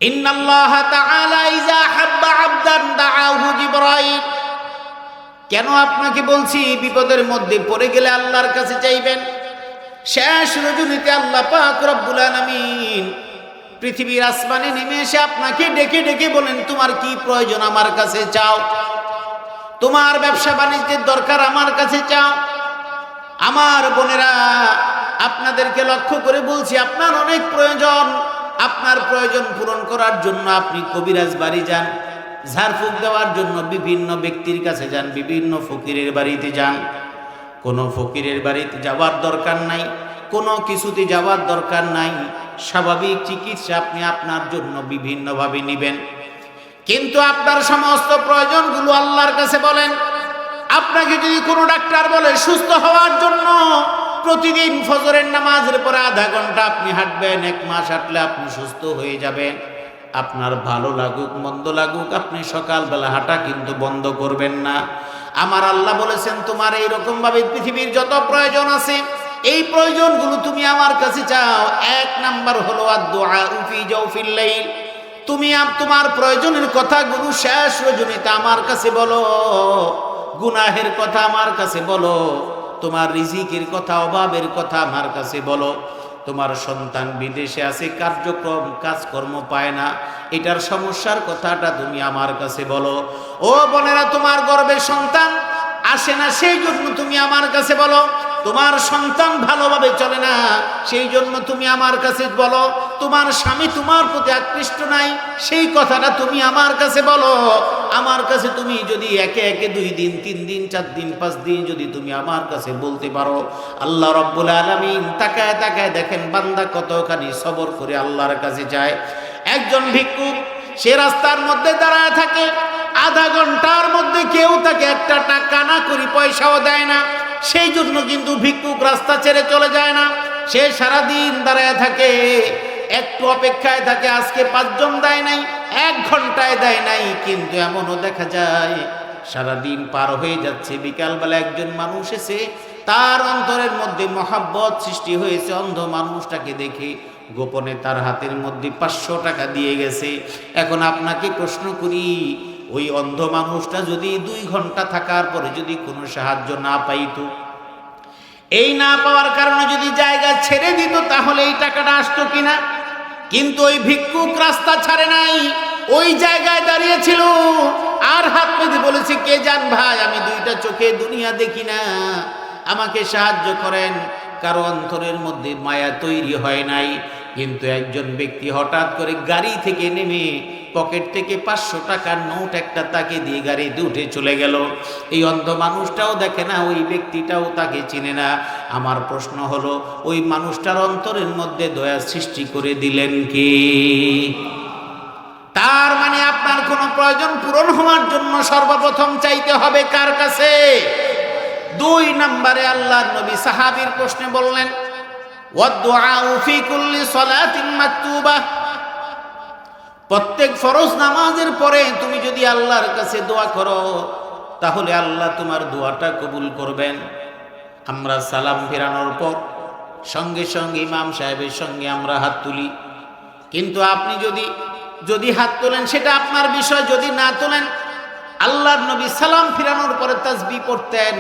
ইন্নাল্লাহ তাআলা ইযা হাব্বা আবদান দাআহু জিবরাইল। কেন আপনাকে বলছি বিপদের মধ্যে পড়ে গেলে আল্লাহর কাছে চাইবেন। শেষ রজনীতে আল্লাহ পাক রব্বুল আলামিন পৃথিবীর আসমানে নেমে এসে আপনাকে ডেকে ডেকে বলেন, তোমার কি প্রয়োজন আমার কাছে চাও, তোমার ব্যবসা বাণিজ্যের দরকার আমার কাছে চাও। আমার বোনেরা, আপনাদেরকে লক্ষ্য করে বলছি, আপনার অনেক প্রয়োজন। আপনার প্রয়োজন পূরণ করার জন্য আপনি কবিরাজ বাড়ি যান, ঝাড়ফুঁক দেওয়ার জন্য বিভিন্ন ব্যক্তির কাছে যান, বিভিন্ন ফকিরের বাড়িতে যান। কোনো ফকিরের বাড়িতে যাওয়ার দরকার নাই, কোনো কিছুতে যাওয়ার দরকার নাই। স্বাভাবিক চিকিৎসা আপনি আপনার জন্য বিভিন্নভাবে নেবেন, কিন্তু আপনার সমস্ত প্রয়োজনগুলো আল্লাহর কাছে বলেন। আপনাকে যদি কোনো ডাক্তার বলে সুস্থ হওয়ার জন্য প্রতিদিন ফজরের নামাজের পরে আধা ঘন্টা আপনি হাঁটবেন, 1 মাস হাঁটলে আপনি সুস্থ হয়ে যাবেন। আপনার ভালো লাগুক মন্দ লাগুক, আপনি সকালবেলা হাঁটা কিন্তু বন্ধ করবেন না। আমার আল্লাহ বলেছেন, তোমার এইরকম ভাবে পৃথিবীর যত প্রয়োজন আছে, এই প্রয়োজনগুলো তুমি আমার কাছে চাও। 1 নাম্বার হলো আদ-দুআ ফি জাওফিল লাইল। তুমি তোমার প্রয়োজনের কথাগুলো শেষ রজনীতে আমার কাছে বলো। গুনাহের কথা আমার কাছে বলো, তোমার রিজিকের কথা, অভাবের কথা আমার কাছে বলো। তোমার সন্তান বিদেশে আছে, কার্যক্রম কাজকর্ম পায় না, এটার সমস্যার কথাটা তুমি আমার কাছে বলো। ও বোনেরা, তোমার গর্ভে সন্তান আসে না, সেই জন্য তুমি আমার কাছে বলো। তোমার সন্তান ভালোভাবে চলে না, সেই জন্য তুমি আমার কাছে বলো। তোমার স্বামী তোমার প্রতি আকৃষ্ট নাই, সেই কথাটা তুমি আমার কাছে বলো। আমার কাছে তুমি যদি একে একে 2 দিন 3 দিন 4 দিন 5 দিন যদি তুমি আমার কাছে বলতে পারো, আল্লাহ রব্বুল আলামিন তাকায় তাকায় দেখেন বান্দা কতখানি সবর করে আল্লাহর কাছে যায়। একজন ভিক্ষুক সে রাস্তার মধ্যে দাঁড়ায় থাকে, আধা ঘন্টার মধ্যে কেউ তাকে একটা টাকা না করি পয়সাও দেয় না। সেই জন্য কিন্তু ভিক্ষুক রাস্তা ছেড়ে চলে যায় না, সে সারাদিন দাঁড়ায় থাকে, একটু অপেক্ষায় থাকে। আজকে 5 জন দেয় নাই, 1 ঘন্টায় দেয় নাই, কিন্তু এমনও দেখা যায় সারাদিন পার হয়ে যাচ্ছে, বিকালবেলা একজন মানুষ এসে তার অন্তরের মধ্যে মহাব্বত সৃষ্টি হয়েছে, অন্ধ মানুষটাকে দেখে গোপনে তার হাতের মধ্যে 500 টাকা দিয়ে গেছে। এখন আপনাকে প্রশ্ন করি, ওই অন্ধ মানুষটা যদি 2 ঘন্টা থাকার পরে যদি কোনো সাহায্য না পাইতো, এই না পাওয়ার কারণে যদি জায়গা ছেড়ে দিত, তাহলে এই টাকাটা আসতো কিনা? কিন্তু ওই ভিক্ষুক রাস্তা ছাড়ে নাই, ওই জায়গায় দাঁড়িয়েছিল আর হাত পেতে বলেছে, কে জান ভাই, আমি 2টা চোখে দুনিয়া দেখি না, আমাকে সাহায্য করেন। কারো অন্তরের মধ্যে মায়া তৈরি হয় নাই। কিন্তু একজন ব্যক্তি হঠাৎ করে গাড়ি থেকে নেমে পকেট থেকে 500 টাকার নোট একটা তাকে দিয়ে গাড়িতে উঠে চলে গেল। এই অন্ধ মানুষটাও দেখে না, ওই ব্যক্তিটাও তাকে চিনে না। আমার প্রশ্ন হলো, ওই মানুষটার অন্তরের মধ্যে দয়া সৃষ্টি করে দিলেন কে? তার মানে আপনার কোনো প্রয়োজন পূরণ হওয়ার জন্য সর্বপ্রথম চাইতে হবে কার কাছে? 2 নম্বরে আল্লাহর নবী সাহাবীর প্রশ্নে বললেন, ওয়াদ-দুআউ ফি কুল্লি সালাতিন মাকতুবাহ। প্রত্যেক ফরজ নামাজের পরে তুমি যদি আল্লাহর কাছে দোয়া করো, তাহলে আল্লাহ তোমার দোয়াটা কবুল করবেন। আমরা সালাম ফেরানোর পর সঙ্গে সঙ্গে ইমাম সাহেবের সঙ্গে আমরা হাত তুলি, কিন্তু আপনি যদি হাত তোলেন সেটা আপনার বিষয়, যদি না তোলেন, আল্লাহর নবী সালাম ফিরানোর পরে তাসবিহ পড়তেন।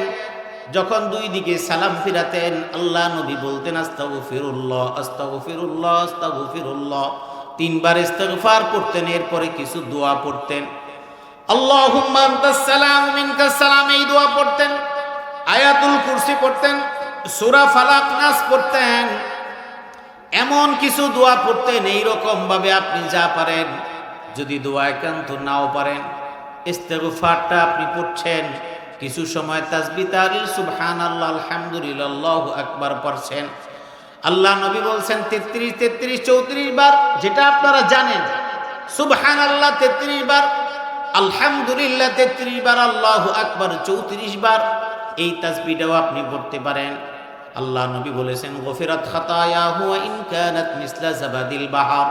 যখন 2 দিকে সালাম ফিরাতেন, আল্লাহ নবী বলতেন আস্তাগফিরুল্লাহ আস্তাগফিরুল্লাহ আস্তাগফিরুল্লাহ, 3 বার ইস্তিগফার পড়তেন। এরপরে কিছু দোয়া পড়তেন, আল্লাহুম্মা আনতাস সালাম মিনকাস সালাম, এই দোয়া পড়তেন। আয়াতুল কুরসি পড়তেন, সূরা ফালাক নাস পড়তেন, এমন কিছু দোয়া পড়তেন। এইরকম ভাবে আপনি যা পারেন, যদি দোয়া একান্ত নাও পারেন, ইস্তিগফারটা আপনি পড়ছেন, কিছু সময় তাসবিহ তাহলিল সুবহানাল্লাহ আলহামদুলিল্লাহ আল্লাহু আকবার পড়ছেন। আল্লাহ নবী বলছেন 33 34 বার, যেটা আপনারা জানেন, সুবহানাল্লাহ 33 বার, আলহামদুলিল্লাহ 33 বার, আল্লাহু আকবার 34 বার, এই তাসবিহটাও আপনি পড়তে পারেন। আল্লাহ নবী বলেছেন, গফিরাত খাতায়াহু ওয়া ইন কানাত মিসলা জাবাদিল বাহর।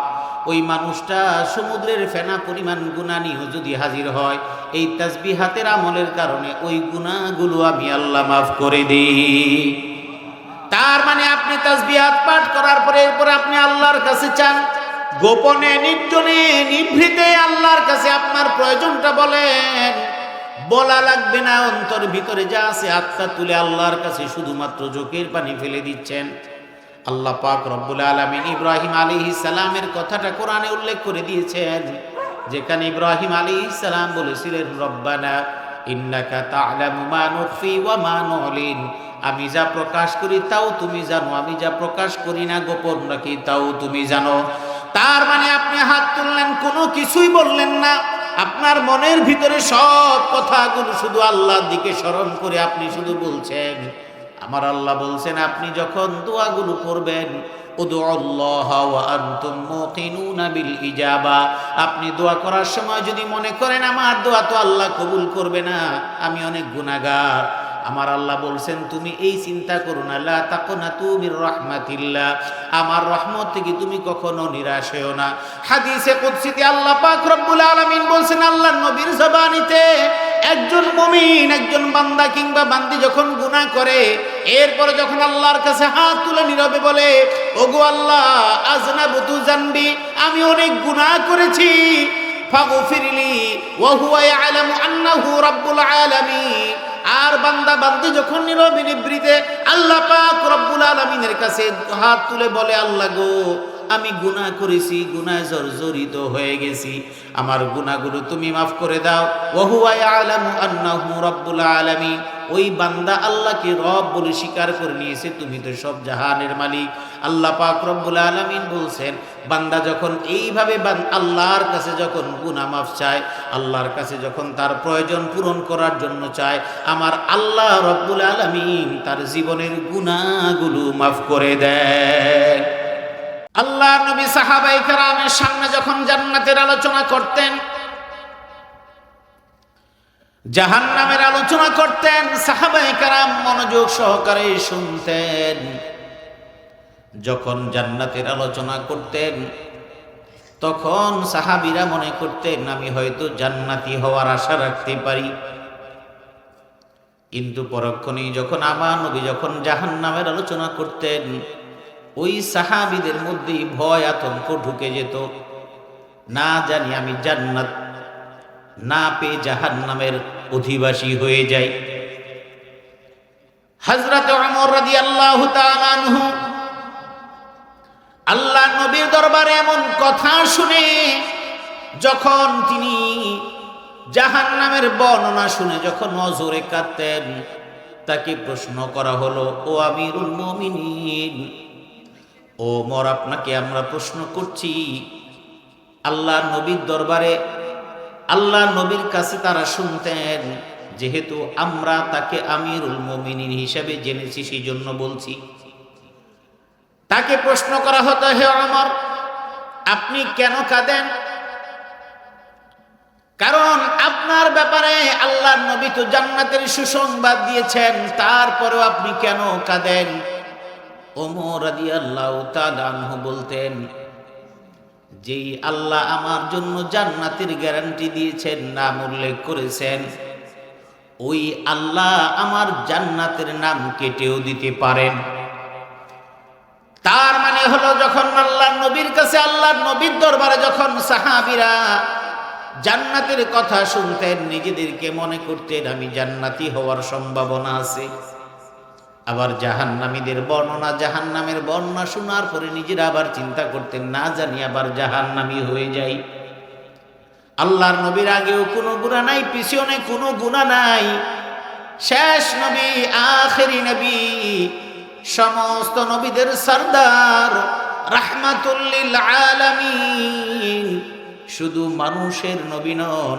ওই মানুষটা সমুদ্রের ফেনা পরিমাণ গুনাহ নিয়ে যদি হাজির হয়, এই তাসবিহাতের আমলের কারণে ওই গুনাহগুলো আমি আল্লাহ মাফ করে দিই। তার মানে আপনি তাসবিহাত পাঠ করার পরে এরপর আপনি আল্লাহর কাছে চান, গোপনে নির্জনে প্রয়োজনটা বলেন, বলা লাগবে না। অন্তর ভিতরে যা আছে আত্মা তুলে আল্লাহর কাছে শুধুমাত্র চোখের পানি ফেলে দিচ্ছেন। আল্লাহ পাক রব্বুল আলামিন ইব্রাহিম আলাইহিস সালামের কথাটা কোরআনে উল্লেখ করে দিয়েছেন, যেখানে ইব্রাহিম আলাইহিস সালাম বলেছিলেন, রব্বানা ইন্নাকা তা'লামু মা নুখফি ওয়া মা নু'লিন, আমি যা প্রকাশ করি তাও তুমি জানো, আমি যা প্রকাশ করি না গোপন রাখি তাও তুমি জানো। তার মানে আপনি হাত তুললেন, কোনো কিছুই বললেন না, আপনার মনের ভিতরে সব কথাগুলো শুধু আল্লাহর দিকে স্মরণ করে আপনি শুধু বলছেন। আমার আল্লাহ বলছেন, আপনি যখন দোয়াগুলো করবেন, উদুল্লাহ ওয়া আনতুম মুকিনুনা বিল ইজাবা, আপনি দোয়া করার সময় যদি মনে করেন আমার দোয়া তো আল্লাহ কবুল করবে না, আমি অনেক গুনাহগার, আমার আল্লাহ বলছেন তুমি এই চিন্তা করো না, লা তাকনাতু মির রাহমাতিল্লাহ, আমার রহমত থেকে তুমি কখনো নিরাশ হও না। হাদিসে কুদসিতে আল্লাহ পাক রব্বুল আলামিন বলছেন, আল্লাহর নবীর জবানিতে, একজন মুমিন, একজন বান্দা কিংবা বান্দি যখন গুনাহ করে, এরপরে যখন আল্লাহর কাছে হাত তুলে নীরবে বলে, ওগো আল্লাহ, আযনাবতু যানবি, আমি অনেক গুনাহ করেছি, ফাগফিরলি ওয়া হুয়া ইয়ালামু আন্নাহু রাব্বুল আলামিন, আর বান্দা বান্দি যখন নীরবে নিভৃতে আল্লাহ পাক রব্বুল আলামিনের কাছে হাত তুলে বলে, আল্লাহ গো, আমি গুনাহ করেছি, গুনাহে জর্জরিত হয়ে গেছি, আমার গুনাহগুলো তুমি মাফ করে দাও। ওয়া হুয়া ইয়ালামু আন্নাহু রাব্বুল আলামিন, ওই বান্দা আল্লাহকে রব বলে স্বীকার করে নিয়েছে, তুমি তো সব জাহানের মালিক। আল্লাহ পাক রব্বুল আলামিন বলছেন, বান্দা যখন এইভাবে আল্লাহর কাছে যখন গুনাহ মাফ চায়, আল্লাহর কাছে যখন তার প্রয়োজন পূরণ করার জন্য চায়, আমার আল্লাহ রব্বুল আলামিন তার জীবনের গুনাহগুলো মাফ করে দেন। আল্লাহ নবী সাহাবায়ে কেরামের সামনে যখন জান্নাতের আলোচনা করতেন, জাহান্নামের আলোচনা করতেন, সাহাবায়ে কেরাম মনোযোগ সহকারে শুনতেন। যখন জান্নাতের আলোচনা করতেন, তখন সাহাবীরা মনে করতেন আমি হয়তো জান্নাতি হওয়ার আশা রাখতে পারি। কিন্তু পরক্ষণেই যখন আমার নবী যখন জাহান্নামের আলোচনা করতেন, ওই সাহাবীদের মধ্যে ভয় আতঙ্ক ঢুকে যেত, না জানি আমি জান্নাত না পেয়ে জাহান্নামের অধিবাসী হয়ে যাই। হযরত ওমর রাদিয়াল্লাহু তাআলা আনহু আল্লাহ নবীর দরবারে এমন কথা শুনে, যখন তিনি জাহান্নামের বর্ণনা শুনে যখন নজরে কাঁদতেন, তাকে প্রশ্ন করা হলো, ও আমিরুল মুমিনিন, ও ওমর, আপনাকে আমরা প্রশ্ন করছি। আল্লাহ নবীর দরবারে আল্লাহ নবীর কাছে তারা শুনতেন, যেহেতু আমরা তাকে আমিরুল মুমিনিন হিসেবে জেনেছি সেই জন্য বলছি। তাকে প্রশ্ন করা হতো, হে ওমর, আপনি কেন কাঁদেন? কারণ আপনার ব্যাপারে আল্লাহর নবী তো জান্নাতের সুসংবাদ দিয়েছেন, তারপরেও আপনি কেন কাঁদেন? ওমর রাদিয়াল্লাহু তাআলা আনহু বলতেন, যেই আল্লাহ আমার জন্য জান্নাতের গ্যারান্টি দিয়েছেন, নাম উল্লেখ করেছেন, ওই আল্লাহ আমার জান্নাতের নাম কেটেও দিতে পারেন। তার মানে হলো, যখন আল্লাহর নবীর কাছে আল্লাহর নবীর দরবারে যখন সাহাবীরা জান্নাতের কথা শুনতেন, নিজেদেরকে মনে করতেন আমি জান্নাতি হওয়ার সম্ভাবনা আছে। আবার জাহান্নামীদের বর্ণনা, জাহান্নামের বর্ণনা শোনার পরে নিজেরা আবার চিন্তা করতেন, না জানি আবার জাহান্নামী হয়ে যাই। আল্লাহর নবীর আগেও কোনো গুনাহ নাই, পিছনে কোনো গুনাহ নাই, শেষ নবী, আখেরি নবী, সমস্ত নবীদের সরদার, রাহমাতুল লিল আলামিন, শুধু মানুষের নবী নন,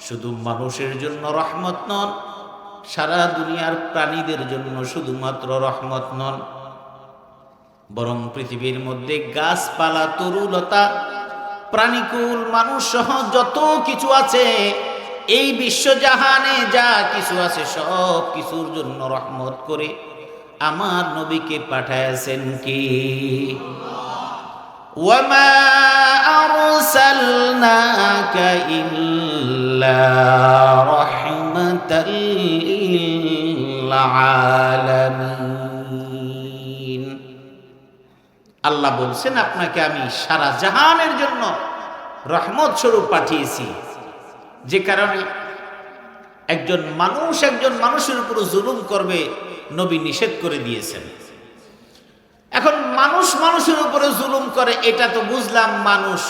শুধু মানুষের জন্য রহমত নন, সারা দুনিয়ার প্রাণীদের জন্য শুধুমাত্র রহমত নন, বরং পৃথিবীর মধ্যে গাছপালা, তরুলতা, প্রাণীকুল, মানুষ সহ যত কিছু আছে, এই বিশ্বজাহানে যা কিছু আছে সব কিছুর জন্য রহমত করে আমার নবীকে পাঠাইছেন কি? ওয়ামা আরসালনাকা ইল্লা রাহমাতাল লিল আলামিন। আল্লাহ বলছেন, আপনাকে আমি সারা জাহানের জন্য রহমত স্বরূপ পাঠিয়েছি। যে কারণে একজন মানুষের উপর জুলুম করবে নবী নিষেধ করে দিয়েছেন। এখন মানুষের উপরে জুলুম করে এটা তো বুঝলাম মানুষ,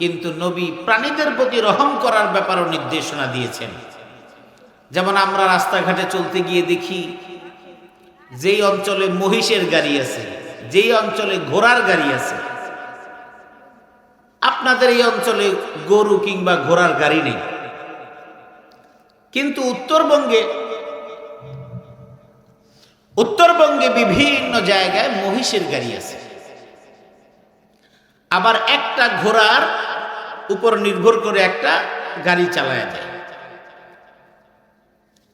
কিন্তু নবী প্রাণীদের প্রতি রহম করার ব্যাপারেও নির্দেশনা দিয়েছেন। যেমন আমরা রাস্তাঘাটে চলতে গিয়ে দেখি যেই অঞ্চলে মহিষের গাড়ি আছে, যেই অঞ্চলে ঘোড়ার গাড়ি আছে, আপনাদের এই অঞ্চলে গরু কিংবা ঘোড়ার গাড়ি নেই, কিন্তু উত্তরবঙ্গে বিভিন্ন জায়গায় মহিষের গাড়ি আছে। আবার একটা ঘোড়ার উপর নির্ভর করে একটা গাড়ি চালায় যায়।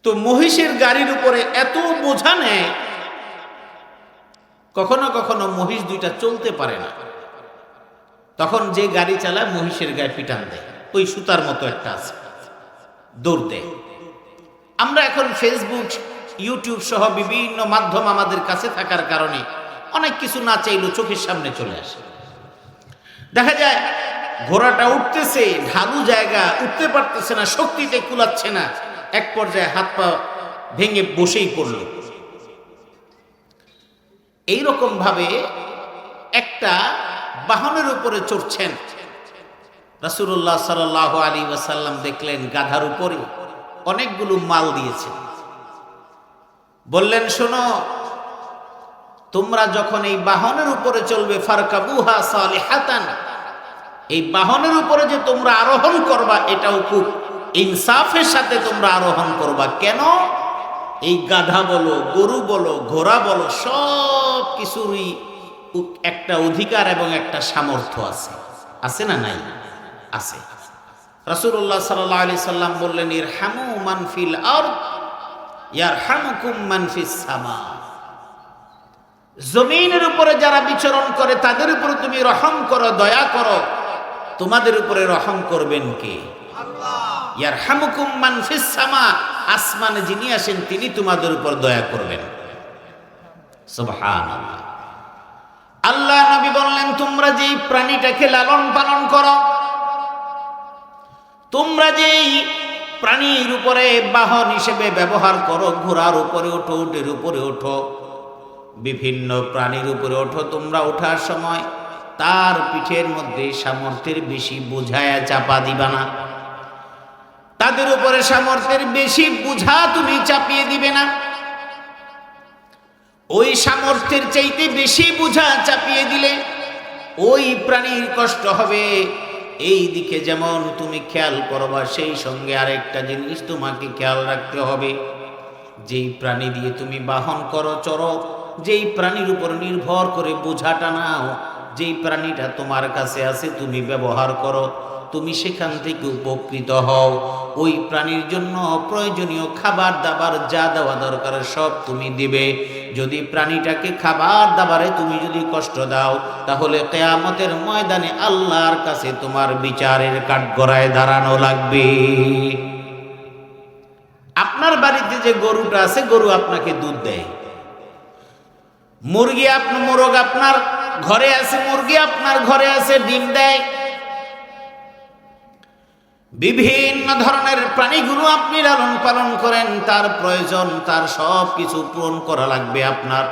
তো মহিষের গাড়ির উপরে এত বোঝা নেয়, কখনো কখনো মহিষ দুইটা চলতে পারে না, তখন যে গাড়ি চালায় মহিষের গায়ে পিটান দেয়, ওই সুতার মতো একটা আছে, দৌড় দেয়। আমরা এখন ফেসবুক, ইউটিউব সহ বিভিন্ন মাধ্যম আমাদের কাছে থাকার কারণে অনেক কিছু না চাইলেও চোখের সামনে চলে আসে। দেখা যায় ঘোড়াটা উঠতেছে, ঢালু জায়গা, উঠতে পারতেছে না, শক্তিতে কুলাচ্ছে না, এক পর্যায়ে হাত পা ভেঙে বসেই পড়ল। এইরকম ভাবে একটা বাহনের উপরে চড়ছেন, রাসূলুল্লাহ সাল্লাল্লাহু আলাইহি ওয়াসাল্লাম দেখলেন গাধার উপরে অনেকগুলো মাল দিয়েছে। বললেন, শোনো, তোমরা যখন এই বাহনের উপরে চলবে, ফারকাবুহা সালিহাতান, এই বাহনের উপরে যে তোমরা আরোহণ করবা এটাও খুব ইনসাফের সাথে তোমরা আরোহণ করবা। কেন? এই গাধা বলো, গরু বলো, ঘোড়া বলো, সব কিছুরই একটা অধিকার এবং একটা সামর্থ্য আছে, আছে না নাই? আছে। রাসূলুল্লাহ সাল্লাল্লাহু আলাইহি সাল্লাম বললেন, ইরহামু মান ফিল আরদ ইয়ারহামুকুম মান ফিস সামা। জমিনের উপরে যারা বিচরণ করে তাদের উপরে তুমি রহম করো, দয়া করো, তোমাদের উপরে রহম করবেন কে? আল্লাহ। ইয়ারহামুকুম মান ফিস সামা, আসমানে যিনি আসেন তিনি তোমাদের উপর দয়া করবেন। সুবহানাল্লাহ। আল্লাহ নবী বললেন, তোমরা যেই প্রাণীটাকে লালন পালন করো, তোমরা যেই প্রাণীর উপরে বাহন হিসেবে ব্যবহার করো, ঘোড়ার উপরে ওঠো, উটের উপরে ওঠো, বিভিন্ন প্রাণীর উপরে ওঠো, তোমরা ওঠার সময় তার পিঠের মধ্যে সামর্থ্যের বেশি বোঝায়া চাপা দিবা না, তাদের উপরে সামর্থ্যের বেশি বোঝা তুমি চাপিয়ে দিবে না। ওই সামর্থ্যের চাইতে বেশি বোঝা চাপিয়ে দিলে ওই প্রাণীর কষ্ট হবে। এই দিকে যেমন তুমি খেয়াল করবা, সেই সঙ্গে আরেকটা জিনিস তোমাকে খেয়াল রাখতে হবে, যেই প্রাণী দিয়ে তুমি বাহন করো, চড়ো, যেই প্রাণীর উপর নির্ভর করে বোঝাটা নাও, যেই প্রাণীটা তোমার কাছে আছে তুমি ব্যবহার করো, তুমি সেখান থেকে উপকৃত হও। ওই প্রাণীর জন্য প্রয়োজনীয় খাবার দাবার যা দেওয়া দরকার সব তুমি দিবে। যদি প্রাণীটাকে খাবার দাবারে তুমি যদি কষ্ট দাও, তাহলে কিয়ামতের ময়দানে আল্লাহর কাছে তোমার বিচারের কাঠগড়ায় দাঁড়ানো লাগবে। আপনার বাড়িতে যে গরুটা আছে, গরু আপনাকে দুধ দেয়, মুরগি আপনার ঘরে আছে, মুরগি আপনার ঘরে আছে, ডিম দেয়। বিভিন্ন ধরনের প্রাণীগুলো আপনি লালন পালন করেন, তার প্রয়োজন, তার সব কিছু পূরণ করা লাগবে আপনার।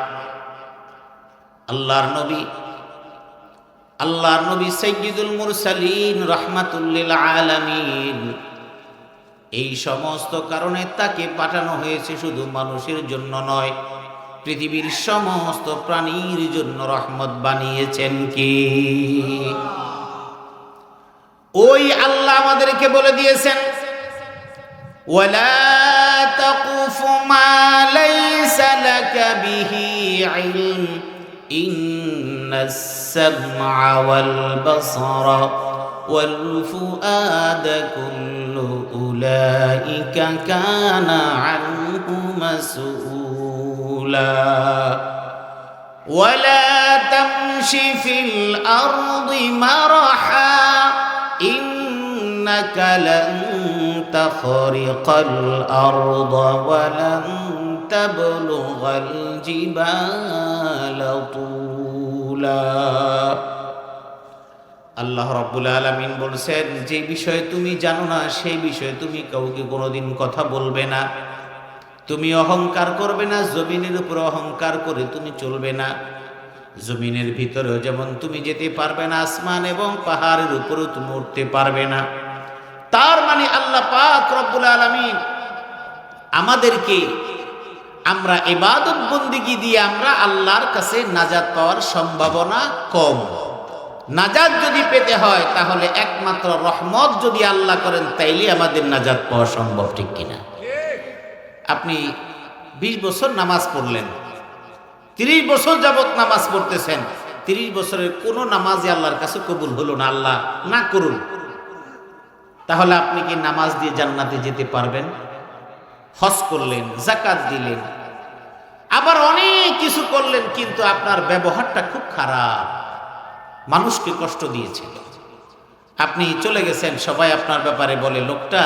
আল্লাহর নবী সাইয়্যিদুল মুরসালিন রাহমাতুল লিল আলামিন, এই সমস্ত কারণে তাকে পাঠানো হয়েছে শুধু মানুষের জন্য নয়, পৃথিবীর সমস্ত প্রাণীর জন্য রহমত বানিয়েছেন কি? ওই আল্লাহ আমাদেরকে বলে দিয়েছেন, ওয়ালা তাকুফু মা লাইসা লাকা বিহি ইলম ইন্নাস সামআ ওয়াল বাসারা ওয়াল ফুআদা কুল্লু উলাইকা কানা আনহু মাসউলা ওয়ালা তামশি ফিল আরদি মারহা إنك لن تخرق الأرض ولن تبلغ الجبال طولا আল্লাহ রাব্বুল আলামিন বলছেন, যে বিষয়ে তুমি জানো না সেই বিষয়ে তুমি কাউকে কোনোদিন কথা বলবে না, তুমি অহংকার করবে না, জমিনের উপর অহংকার করে তুমি চলবে না। জমিনের ভিতরেও যেমন তুমি যেতে পারবে না, আসমান এবং পাহাড়ের উপরেও তুমি উঠতে পারবে না। তার মানে আল্লাহ পাক রব্বুল আলামিন আমাদেরকে, আমরা ইবাদত বন্দেগী দিয়ে আমরা আল্লাহর কাছে নাজাত পাওয়ার সম্ভাবনা কম। নাজাত যদি পেতে হয় তাহলে একমাত্র রহমত যদি আল্লাহ করেন, তাইলে আমাদের নাজাত পাওয়া সম্ভব, ঠিক কিনা? আপনি 20 বছর নামাজ পড়লেন, 30 বছর যাবত নামাজ পড়তেছেন, 30 বছরের কোনো নামাজই আল্লাহর কাছে কবুল হলো না, আল্লাহ না করুন, তাহলে আপনি কি নামাজ দিয়ে জান্নাতে যেতে পারবেন? হজ করলেন, যাকাত দিলেন, আবার অনেক কিছু করলেন, কিন্তু আপনার ব্যবহারটা খুব খারাপ, মানুষকে কষ্ট দিয়েছেন, আপনি চলে গেছেন, সবাই আপনার ব্যাপারে বলে লোকটা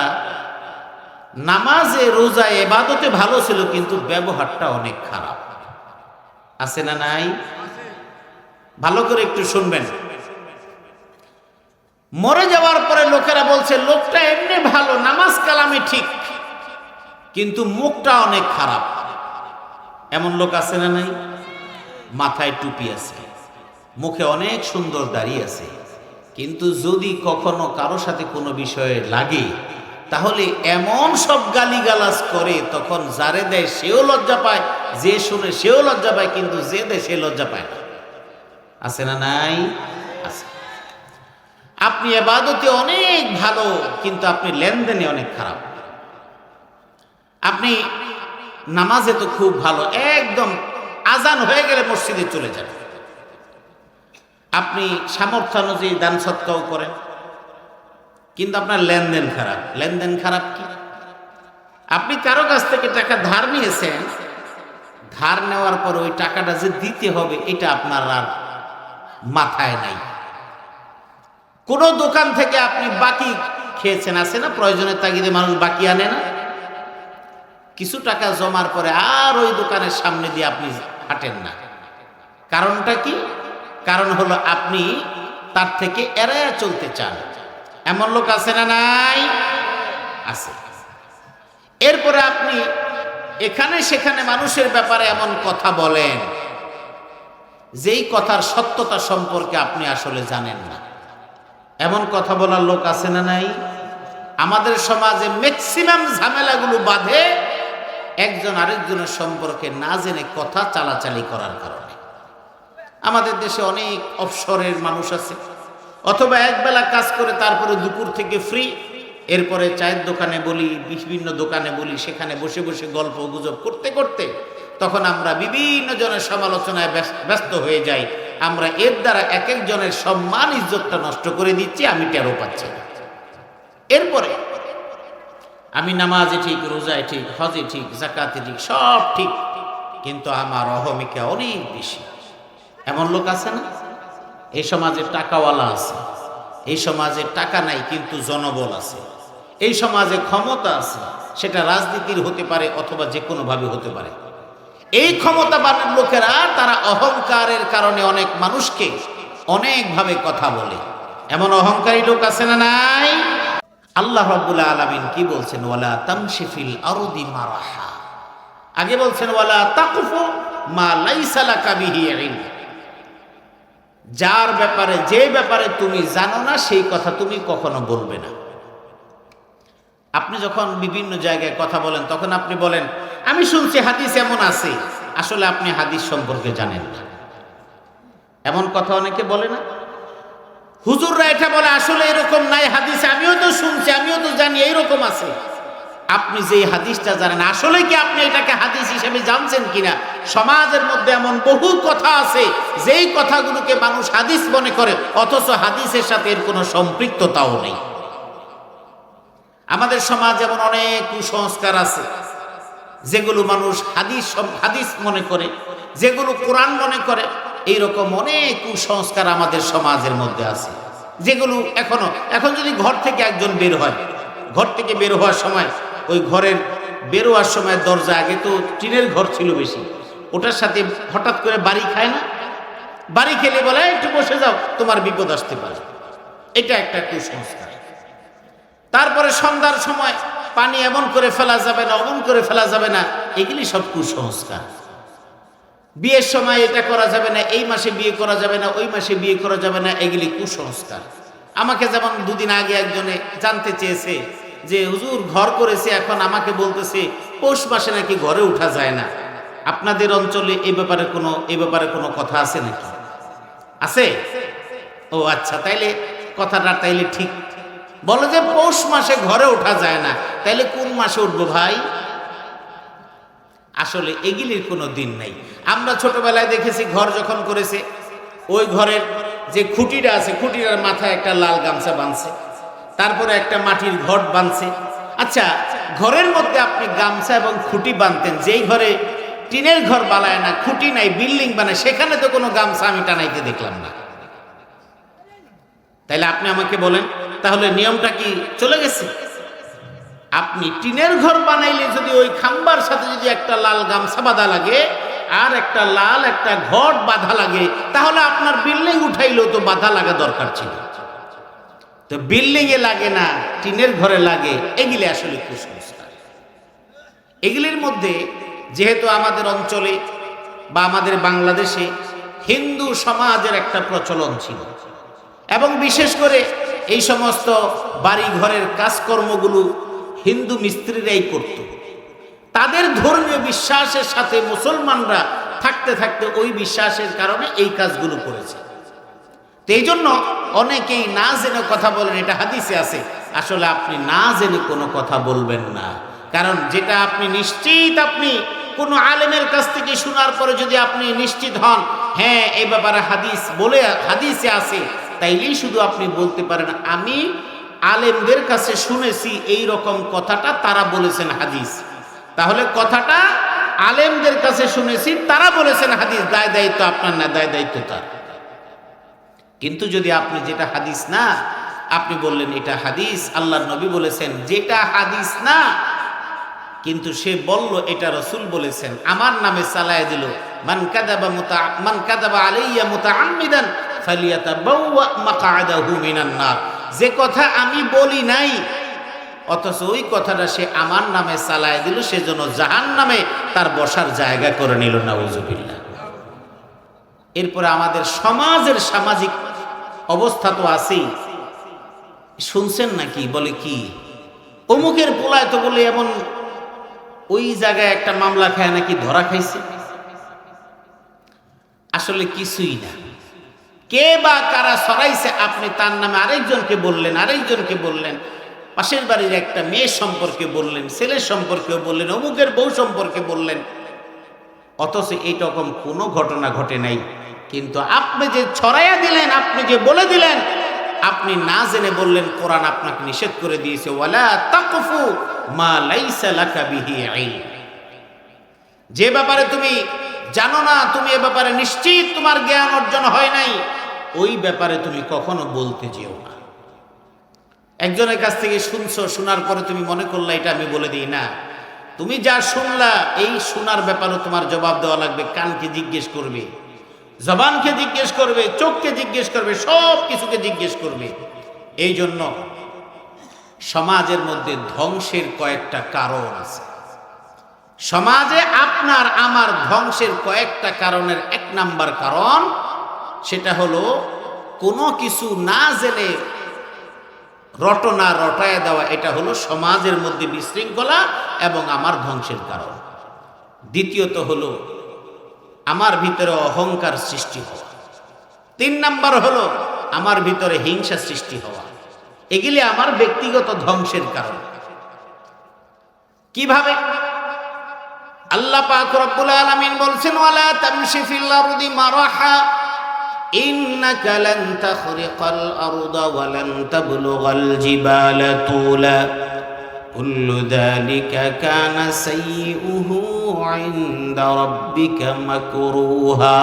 নামাজে রোজায় ইবাদতে ভালো ছিল কিন্তু ব্যবহারটা অনেক খারাপ। আছে না নাই? ভালো করে একটু শুনবেন। মরে যাওয়ার পরে লোকেরা বলছে লোকটা এমনি ভালো, নামাজ কালামে ঠিক, কিন্তু মুখটা অনেক খারাপ। এমন লোক আছে না নাই? মাথায় টুপি আছে, মুখে অনেক সুন্দর দাড়ি আছে, কিন্তু যদি কখনো কারো সাথে কোনো বিষয়ে লাগে তাহলে এমন সব গালিগালাজ করে, তখন যারে দেয় সেও লজ্জা পায়, যে শুনে সেও লজ্জা পায়, কিন্তু যে দেয় সে লজ্জা পায় না। আছে না নাই? আছে। আপনি ইবাদতে অনেক ভালো, কিন্তু আপনি লেনদেনে অনেক খারাপ। আপনি নামাজে তো খুব ভালো, একদম আজান হয়ে গেলে মসজিদে চলে যান, আপনি সামর্থ্য অনুযায়ী দান সৎকাও করেন, কিন্তু আপনার লেনদেন খারাপ। লেনদেন খারাপ কি? আপনি কারো কাছ থেকে টাকা ধার নিয়েছেন, ধার নেওয়ার পর ওই টাকাটা যে দিতে হবে এটা আপনার আর মাথায় নাই। কোন দোকান থেকে আপনি বাকি খেয়েছেন, আছে না, প্রয়োজনের তাগিদে মানুষ বাকি আনে না, কিছু টাকা জমার পরে আর ওই দোকানের সামনে দিয়ে আপনি হাঁটেন না। কারণটা কি? কারণ হলো আপনি তার থেকে এড়ায়া চলতে চান। এমন লোক আছে না নাই? আছে। এরপরে আপনি এখানে সেখানে মানুষের ব্যাপারে এমন কথা বলেন যেই কথার সত্যতা সম্পর্কে আপনি আসলে জানেন না। এমন কথা বলার লোক আছে না নাই? আমাদের সমাজে ম্যাক্সিমাম ঝামেলাগুলো বাঁধে একজন আরেকজনের সম্পর্কে না জেনে কথা চালাচালি করার কারণে। আমাদের দেশে অনেক অবসরের মানুষ আছে, অথবা একবেলা কাজ করে তারপরে দুপুর থেকে ফ্রি, এরপরে চায়ের দোকানে বলি, বিভিন্ন দোকানে বলি, সেখানে বসে বসে গল্প গুজব করতে করতে তখন আমরা বিভিন্ন জনের সমালোচনায় ব্যস্ত হয়ে যাই। আমরা এর দ্বারা এক একজনের সম্মান ইজ্জতটা নষ্ট করে দিচ্ছি, আমি টেরও পাচ্ছি না। এরপরে আমি নামাজে ঠিক, রোজায় ঠিক, হজে ঠিক, যাকাতে ঠিক, সব ঠিক, কিন্তু আমার অহমিকা অনেক বেশি। এমন লোক আছে না? এই সমাজে টাকাওয়ালা আছে, এই সমাজে টাকা নাই কিন্তু জনবল আছে, এই সমাজে ক্ষমতা আছে, সেটা রাজনীতির হতে পারে অথবা যে কোনোভাবে হতে পারে। এই ক্ষমতাবান লোকেরা তারা অহংকারের কারণে অনেক মানুষকে অনেকভাবে কথা বলে। এমন অহংকারী লোক আছে না নাই? আল্লাহ রাব্বুল আলামিন কি বলছেন? ওয়ালা তামশি ফিল আরদি মারাহা। আগে বলছেন ওয়ালা তাকফু মা লাইসা লাকা বিহি ইলম। যার ব্যাপারে, যে ব্যাপারে তুমি জানো না সেই কথা তুমি কখনো বলবে না। আপনি যখন বিভিন্ন জায়গায় কথা বলেন তখন আপনি বলেন আমি শুনছি হাদিস এমন আছে, আসলে আপনি হাদিস সম্পর্কে জানেন না। এমন কথা অনেকে বলে না? হুজুররা এটা বলে আসলে এরকম নাই হাদিসে, আমিও তো শুনছি, আমিও তো জানি এইরকম আছে। আপনি যে হাদিসটা জানেন আসলে কি আপনি এটাকে হাদিস হিসেবে জানছেন কিনা? সমাজের মধ্যে এমন বহু কথা আছে যেই কথাগুলোকে মানুষ হাদিস মনে করে, অথচ হাদিসের সাথে এর কোনো সম্পৃক্ততাও নেই। আমাদের সমাজ এমন অনেক কুসংস্কার আছে যেগুলো মানুষ হাদিস মনে করে, যেগুলো কোরআন মনে করে। এইরকম অনেক কুসংস্কার আমাদের সমাজের মধ্যে আছে, যেগুলো এখন যদি ঘর থেকে একজন বের হয়, ঘর থেকে বের হওয়ার সময় ওই ঘরের বেরোয়ার সময় দরজা, আগে তো টিনের ঘর ছিল বেশি, ওটার সাথে হঠাৎ করে বাড়ি খায় না? বাড়ি খেলে বলে একটু বসে যাও, তোমার বিপদ আসতে পারে। এটা একটা কুসংস্কার। তারপরে সন্ধ্যার সময় পানি এমন করে ফেলা যাবে না, অমন করে ফেলা যাবে না, এগুলি সব কুসংস্কার। বিয়ের সময় এটা করা যাবে না, এই মাসে বিয়ে করা যাবে না, ওই মাসে বিয়ে করা যাবে না, এগুলি কুসংস্কার। আমাকে যেমন দুদিন আগে একজনে জানতে চেয়েছে যে হুজুর ঘর করেছে, এখন আমাকে বলতেছে পৌষ মাসে নাকি ঘরে উঠা যায় না। আপনাদের অঞ্চলে এই ব্যাপারে কোনো কথা আছে নাকি? আছে? ও আচ্ছা, তাইলে কথাটা তাইলে ঠিক। বলে যে পৌষ মাসে ঘরে ওঠা যায় না, তাইলে কোন মাসে উঠবো ভাই? আসলে এগুলির কোনো দিন নাই। আমরা ছোটবেলায় দেখেছি ঘর যখন করেছে, ওই ঘরের যে খুঁটিটা আছে, খুঁটিটার মাথায় একটা লাল গামছা বাঁধছে, তারপরে একটা মাটির ঘট বাঁধছে। আচ্ছা, ঘরের মধ্যে আপনি গামছা এবং খুঁটি বাঁধতেন, যেই ঘরে টিনের ঘর বানায় না, খুঁটি নাই, বিল্ডিং বানায়, সেখানে তো কোনো গামছা আমি টানাইতে দেখলাম না। তাইলে আপনি আমাকে বলেন, তাহলে নিয়মটা কি চলে গেছে? আপনি টিনের ঘর বানাইলে যদি ওই খাম্বার সাথে যদি একটা লাল গামছা বাঁধা লাগে আর একটা লাল একটা ঘট বাঁধা লাগে, তাহলে আপনার বিল্ডিং উঠাইলেও তো বাঁধা লাগা দরকার ছিল। তো বিল্ডিং এ লাগে না, টিনের ঘরে লাগে, এগুলি আসলে কুসংস্কার। এগুলির মধ্যে যেহেতু আমাদের অঞ্চলে বা আমাদের বাংলাদেশে হিন্দু সমাজের একটা প্রচলন ছিল, এবং বিশেষ করে এই সমস্ত বাড়ি ঘরের কাজকর্মগুলো হিন্দু মিস্ত্রিরাই করত। তাদের ধর্মীয় বিশ্বাসের সাথে মুসলমানরা থাকতে থাকতে ওই বিশ্বাসের কারণে এই কাজগুলো করেছে। তো এই জন্য অনেকেই না জেনে কথা বলেন, এটা হাদিসে আছে। আসলে আপনি না জেনে কোনো কথা বলবেন না, কারণ যেটা আপনি নিশ্চিত, আপনি কোনো আলেমের কাছ থেকে শোনার পরে যদি আপনি নিশ্চিত হন হ্যাঁ এই ব্যাপারে হাদিসে আছে, তাইলেই শুধু আপনি বলতে পারেন আমি আলেমদের কাছে শুনেছি এই রকম কথাটা তারা বলেছেন হাদিস। তাহলে কথাটা আলেমদের কাছে শুনেছি, তারা বলেছেন হাদিস, দায় দায়িত্ব আপনার না, দায় দায়িত্ব তার। কিন্তু যদি আপনি যেটা হাদিস না, আপনি বললেন এটা হাদিস, আল্লাহর নবী বলেছেন, যেটা হাদিস না কিন্তু সে বলল এটা রাসূল বলেছেন, আমার নামে চালায় দিল, মান কাযাবা আলাইয়া মুতাআম্মিদান ফালিয়াতাবাওয়া মাকআদাহু মিনান নার। যে কথা আমি বলি নাই অথচ ওই কথাটা সে আমার নামে চালায় দিল, সেজন্য জাহান্নামে তার বসার জায়গা করে নিল, নাউযুবিল্লাহ। এরপরে আমাদের সমাজের সামাজিক অবস্থা তো আছেই, শুনছেন নাকি? বলে কি অমুকের পোলায় তো বলে এমন ওই জায়গায় একটা মামলা খায় নাকি ধরা খাইছে। আসলে কিছুই না, কে বা কারা সরাইছে, আপনি তার নামে আরেকজনকে বললেন, পাশের বাড়ির একটা মেয়ে সম্পর্কে বললেন, ছেলের সম্পর্কেও বললেন, অমুকের বউ সম্পর্কে বললেন, অথচ এইরকম কোনো ঘটনা ঘটে নাই। কিন্তু আপনি যে ছড়াইয়া দিলেন, আপনি যে বলে দিলেন, আপনি না জেনে বললেন, কোরআন আপনাকে নিষেধ করে দিয়েছে, ওয়ালা তাকফু মা লাইসা লাকা বিহি ইলম। যে ব্যাপারে তুমি জানো না, তুমি এ ব্যাপারে নিশ্চিত তোমার জ্ঞান অর্জন হয় নাই, ওই ব্যাপারে তুমি কখনো বলতে যেও না। একজনের কাছ থেকে শুনছো, শোনার পরে তুমি মনে করলা এটা আমি বলে দিই না, তুমি যা শুনলা এই শোনার ব্যাপারও তোমার জবাব দেওয়া লাগবে। কানকে জিজ্ঞেস করবে, জবানকে জিজ্ঞেস করবে, চোখকে জিজ্ঞেস করবে, সব কিছুকে জিজ্ঞেস করবে। এই জন্য সমাজের মধ্যে ধ্বংসের কয়েকটা কারণ আছে। সমাজে আপনার আমার ধ্বংসের কয়েকটা কারণের এক নাম্বার কারণ, সেটা হলো কোনো কিছু না জেনে রটনা রটায় দেওয়া। এটা হলো সমাজের মধ্যে বিশৃঙ্খলা এবং আমার ধ্বংসের কারণ। দ্বিতীয়ত হলো আমার ভিতরে অহংকার সৃষ্টি হওয়া। 3 নাম্বার হলো আমার ভিতরে হিংসা সৃষ্টি হওয়া। এগুলি আমার ব্যক্তিগত ধ্বংসের কারণ। কিভাবে? আল্লাহ পাক রব্বুল আলামিন বলছেন, ওয়ালা তামশি ফিল আরদি মারাহা ইন্নাকা লান তাখরিকাল আরদা ওয়া লান তাবলুগাল জিবালা তুলা কুল্লু যালিকা কানা সাইয়্যুহু ইনদা রাব্বিকা মাকরুহা।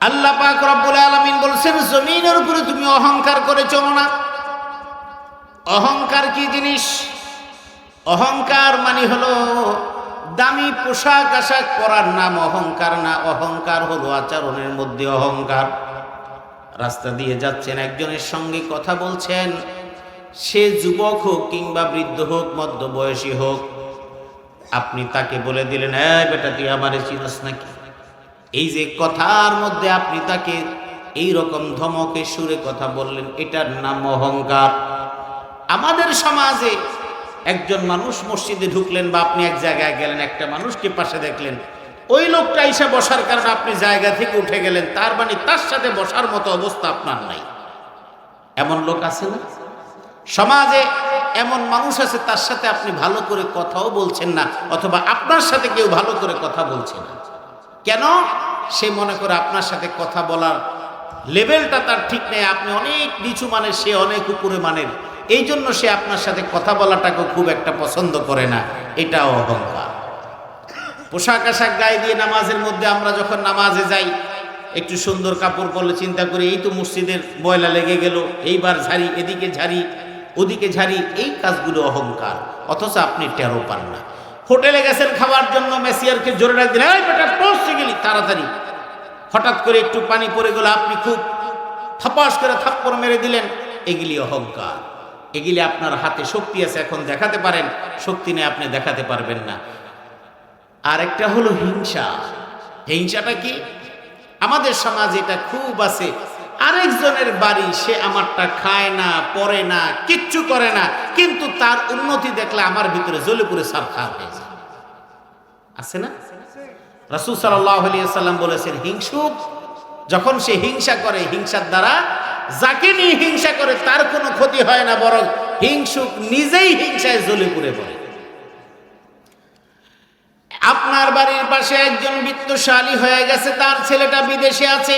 আল্লাহ পাক রব্বুল আলামিন বলছেন, জমিনের উপরে তুমি অহংকার করে চলো না। অহংকার কি জিনিস? অহংকার মানে হলো দামি পোশাক আশাক পরার নাম অহংকার না। অহংকার হলো আচরণের মধ্যে অহংকার। রাস্তা দিয়ে যাচ্ছেন, একজনের সঙ্গে কথা বলছেন, সে যুবক হোক কিংবা বৃদ্ধ হোক, মধ্যবয়সী হোক, আপনি তাকে বলে দিলেন, এই বেটা তুই আমারে চিনস নাকি? এই যে কথার মধ্যে আপনি তাকে এই রকম ধমকের সুরে কথা বললেন, এটার নাম অহংকার। আমাদের সমাজে একজন মানুষ মসজিদে ঢুকলেন বা আপনি এক জায়গায় গেলেন, একটা মানুষকে পাশে দেখলেন, ওই লোকটা এসে বসার কারণে আপনি জায়গা থেকে উঠে গেলেন, তার মানে তার সাথে বসার মতো অবস্থা আপনার নাই। এমন লোক আছে না সমাজে? এমন মানুষ আছে, তার সাথে আপনি ভালো করে কথাও বলছেন না, অথবা আপনার সাথে কেউ ভালো করে কথা বলছে না। কেন? সে মনে করে আপনার সাথে কথা বলার লেভেলটা তার ঠিক নেই, আপনি অনেক নিচু মানের, সে অনেক উপরে মানের, এই জন্য সে আপনার সাথে কথা বলাটাকে খুব একটা পছন্দ করে না। এটাও অহংকার। পোশাক আশাক গায়ে দিয়ে নামাজের মধ্যে আমরা যখন নামাজে যাই, একটু সুন্দর কাপড় পরলে চিন্তা করি এই তো মসজিদের ময়লা লেগে গেল, এইবার ঝাড়ি, এদিকে ঝাড়ি, ওদিকে ঝাড়ি, এই কাজগুলো অহংকার, অথচ আপনি টেরও পান না। হোটেলে গেছেন খাওয়ার জন্য, মেসিয়ারকে জোরে ডাক দিলেন, এই বেটা পৌঁছে গেলি তাড়াতাড়ি, হঠাৎ করে একটু পানি পড়ে গেল, আপনি খুব থাপাস করে থাপ্পড় মেরে দিলেন, এগুলি অহংকার। এগুলি আপনার হাতে শক্তি আছে, এখন দেখাতে পারেন, শক্তি নেই আপনি দেখাতে পারবেন না। আর একটা হলো হিংসা। হিংসাটা কি? আমাদের সমাজে এটা খুব আছে। আরেকজনের বাড়ি, সে আমারটা খায় না, পরে না, কিচ্ছু করে না, কিন্তু তার উন্নতি দেখলে আমার ভিতরে জ্বলে পুড়ে ছারখার হয়ে যায়। আছে না? রাসূল সাল্লাল্লাহু আলাইহি ওয়াসাল্লাম বলেছেন, হিংসুক যখন সে হিংসা করে, হিংসার দ্বারা যাকে নিয়ে হিংসা করে তার কোনো ক্ষতি হয় না, বরং হিংসুক নিজেই হিংসায় জ্বলে পুড়ে পড়ে। আপনার বাড়ির পাশে একজন বিত্তশালী হয়ে গেছে, তার ছেলেটা বিদেশে আছে,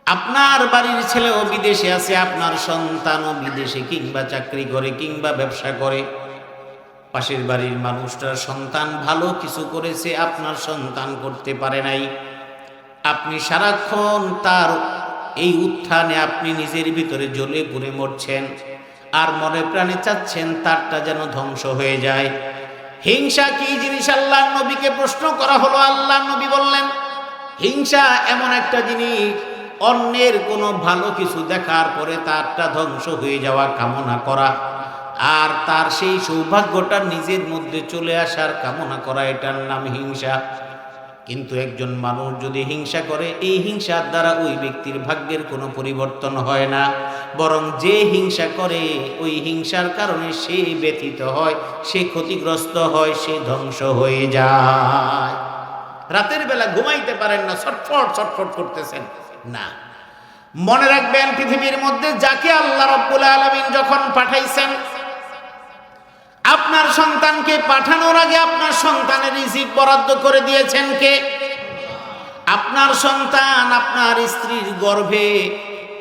আপনার বাড়ির ছেলেও বিদেশে আছে, আপনার সন্তানও বিদেশে কিংবা চাকরি করে কিংবা ব্যবসা করে। পাশের বাড়ির মানুষটার সন্তান ভালো কিছু করেছে, আপনার সন্তান করতে পারে নাই। আপনি সারাক্ষণ তার এই উত্থানে আপনি নিজের ভিতরে জ্বলে পুড়ে মরছেন, আর মনে প্রাণে চাচ্ছেন তারটা যেন ধ্বংস হয়ে যায়। হিংসা কি জিনিস আল্লাহর নবীকে প্রশ্ন করা হলো, আল্লাহর নবী বললেন, হিংসা এমন একটা জিনিস, অন্যের কোনো ভালো কিছু দেখার পরে তারটা ধ্বংস হয়ে যাওয়া কামনা করা, আর তার সেই সৌভাগ্যটা নিজের মধ্যে চলে আসার কামনা করা, এটার নাম হিংসা। কিন্তু একজন মানুষ যদি হিংসা করে, এই হিংসার দ্বারা ওই ব্যক্তির ভাগ্যের কোনো পরিবর্তন হয় না, বরং যে হিংসা করে ওই হিংসার কারণে সে ব্যথিত হয়, সে ক্ষতিগ্রস্ত হয়, সে ধ্বংস হয়ে যায়। রাতের বেলা ঘুমাইতে পারেন না, ছটফট ছটফট করতেছেন না। মনে রাখবেন, পৃথিবীর মধ্যে যাকে আল্লাহ রাব্বুল আলামিন যখন পাঠাইছেন, আপনার সন্তানকে পাঠানোর আগে আপনার সন্তানের রিজিক বরাদ্দ করে দিয়েছেন কে? আপনার সন্তান আপনার স্ত্রীর গর্ভে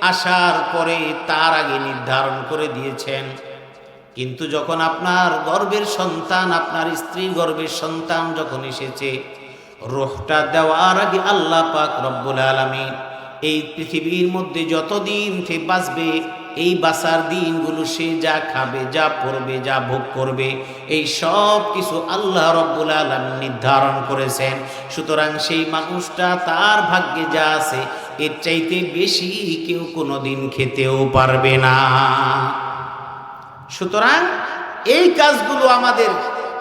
আসার পরে তার আগে নির্ধারণ করে দিয়েছেন। কিন্তু যখন আপনার গর্ভের সন্তান, আপনার স্ত্রীর গর্ভের সন্তান যখন এসেছে, রূহটা দেওয়ার আগে আল্লাহ পাক রব্বুল আলামিন এই পৃথিবীর মধ্যে যতদিন সে বাঁচবে, এই বাঁচার দিনগুলো সে যা খাবে, যা পড়বে, যা ভোগ করবে, এই সব কিছু আল্লাহ রব্বুল আলামিন নির্ধারণ করেছেন। সুতরাং সেই মানুষটা তার ভাগ্যে যা আছে, এর চাইতে বেশি কেউ কোনোদিন খেতেও পারবে না। সুতরাং এই কাজগুলো আমাদের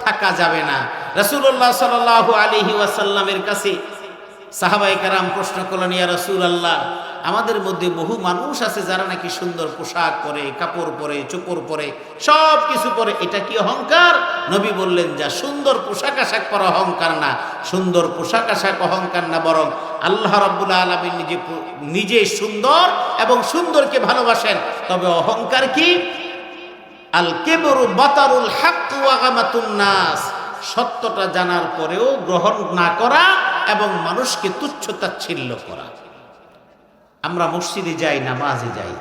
থাকা যাবে না। রাসূলুল্লাহ সাল্লাল্লাহু আলাইহি ওয়াসাল্লামের কাছে সাহাবায়ে কেরাম প্রশ্ন করলেন, ইয়া রাসূলুল্লাহ, আমাদের মধ্যে বহু মানুষ আছে যারা নাকি সুন্দর পোশাক পরে, কাপড় পরে, চোপড় পরে, সব কিছু পরে, এটা কি অহংকার? নবী বললেন, যা সুন্দর পোশাক আশাক পরা অহংকার না, সুন্দর পোশাক আশাক অহংকার না, বরং আল্লাহ রাব্বুল আলামিন নিজে সুন্দর এবং সুন্দরকে ভালোবাসেন। তবে অহংকার কি? আল কিবরু বাতারুল হক ওয়া গামাতুন নাস, সত্যটা জানার পরেও গ্রহণ না করা এবং মানুষকে তুচ্ছ তাচ্ছিল্য করা। আমরা মসজিদে যাই, নামাজে যাই,